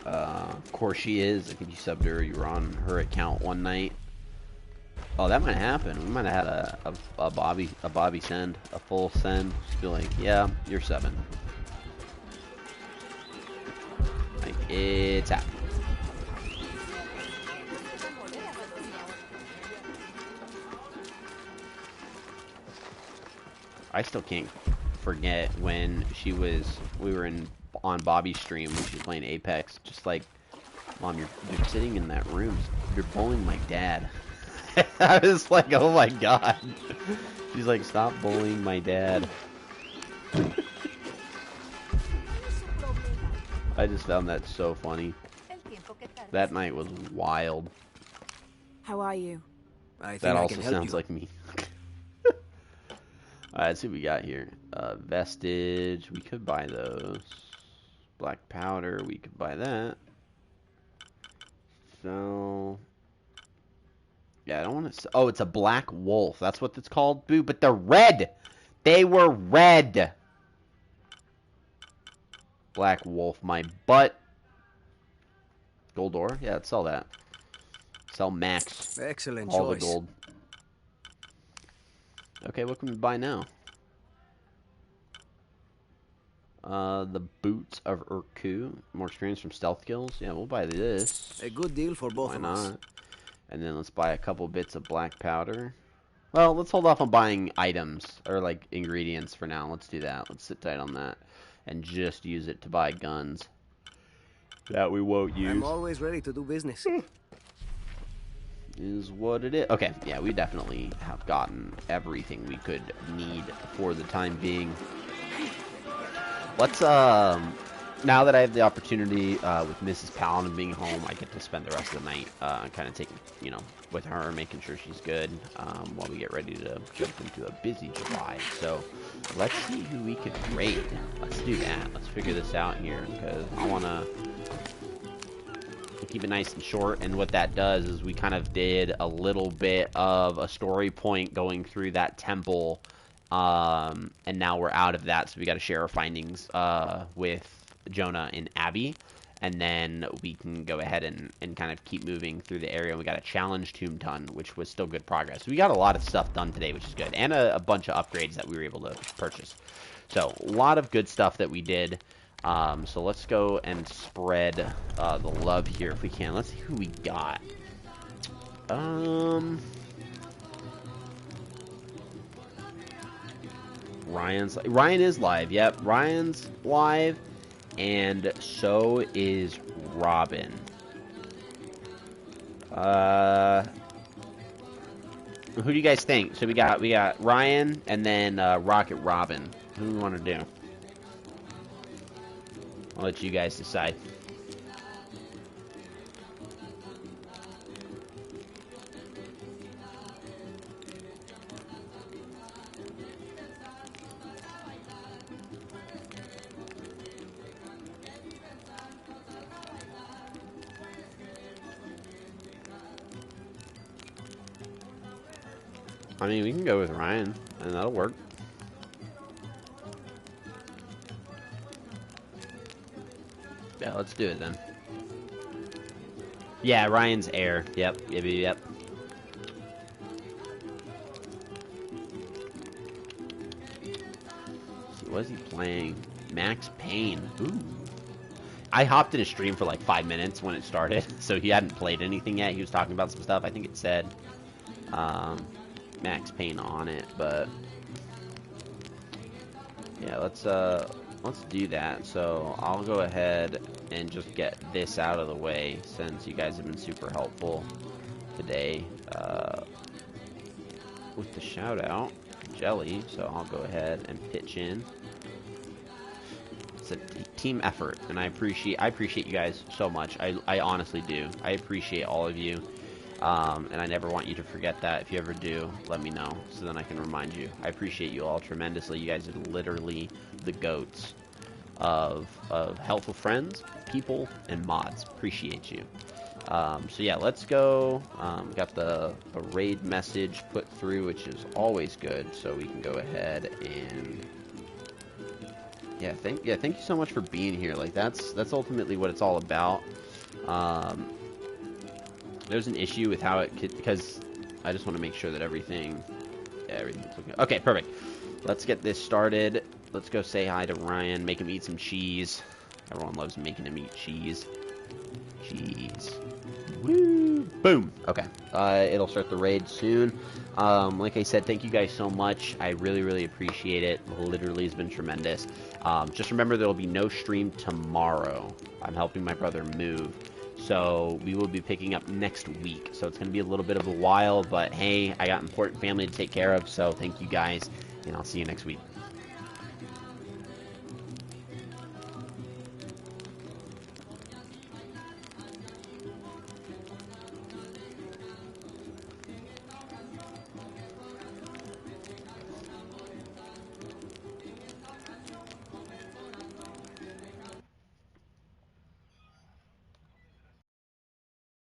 Of course she is. I think you subbed her. You were on her account one night. Oh, that might happen. We might have had a Bobby send. A full send. Just be like, yeah, you're 7. Like, it's happening. I still can't forget when we were on Bobby's stream when she was playing Apex. Just like, Mom, you're sitting in that room. You're bullying my dad. I was like, oh my god. She's like, stop bullying my dad. I just found that so funny. That night was wild. How are you? That also sounds like me. Alright, let's see what we got here. Vestige, we could buy those. Black powder, we could buy that. So... Yeah, I don't want to... Oh, it's a black wolf. That's what it's called? Boo, but they're red! They were red! Black wolf, my butt. Gold ore? Yeah, let's sell that. Sell max. Excellent all choice. The gold. Okay, what can we buy now? The boots of Urku. More experience from stealth kills. Yeah, we'll buy this. A good deal for both Why of not? us. And then let's buy a couple bits of black powder. Well, let's hold off on buying items or like ingredients for now. Let's do that. Let's sit tight on that and just use it to buy guns that we won't use. I'm always ready to do business. Is what it is. Okay, yeah, we definitely have gotten everything we could need for the time being. Let's now that I have the opportunity with Mrs. Paladin being home, I get to spend the rest of the night kind of taking, you know, with her, making sure she's good while we get ready to jump into a busy July. So let's see who we could raid. Let's do that. Let's figure this out here because I want to keep it nice and short. And what that does is we kind of did a little bit of a story point going through that temple. And now we're out of that, so we got to share our findings with Jonah and Abby, and then we can go ahead and kind of keep moving through the area. We got a challenge tomb done, which was still good progress. We got a lot of stuff done today, which is good, and a bunch of upgrades that we were able to purchase. So a lot of good stuff that we did. So let's go and spread the love here if we can. Let's see who we got. Ryan is live. Yep, Ryan's live, and so is Robin. Who do you guys think? So we got Ryan and then Rocket Robin. Who do we want to do? I'll let you guys decide. I mean, we can go with Ryan, and that'll work. Yeah, let's do it then. Yeah, Ryan's heir. Yep. So what is he playing? Max Payne. Ooh. I hopped in a stream for like 5 minutes when it started, so he hadn't played anything yet. He was talking about some stuff. I think it said Max Payne on it, but yeah, let's do that. So I'll go ahead and just get this out of the way since you guys have been super helpful today with the shout out, Jelly. So I'll go ahead and pitch in. It's a team effort, and I appreciate you guys so much. I honestly do. I appreciate all of you, and I never want you to forget that. If you ever do, let me know so then I can remind you. I appreciate you all tremendously. You guys are literally the goats of helpful friends, people, and mods. Appreciate you. So yeah, let's go. Got the raid message put through, which is always good. So we can go ahead and thank you so much for being here. Like that's ultimately what it's all about. There's an issue with how it could, because I just want to make sure that everything's looking okay. Perfect. Let's get this started. Let's go say hi to Ryan. Make him eat some cheese. Everyone loves making him eat cheese. Cheese. Woo! Boom. Okay. It'll start the raid soon. Like I said, thank you guys so much. I really, really appreciate it. Literally has been tremendous. Just remember there will be no stream tomorrow. I'm helping my brother move. So we will be picking up next week. So it's going to be a little bit of a while, but hey, I got important family to take care of. So thank you guys, and I'll see you next week.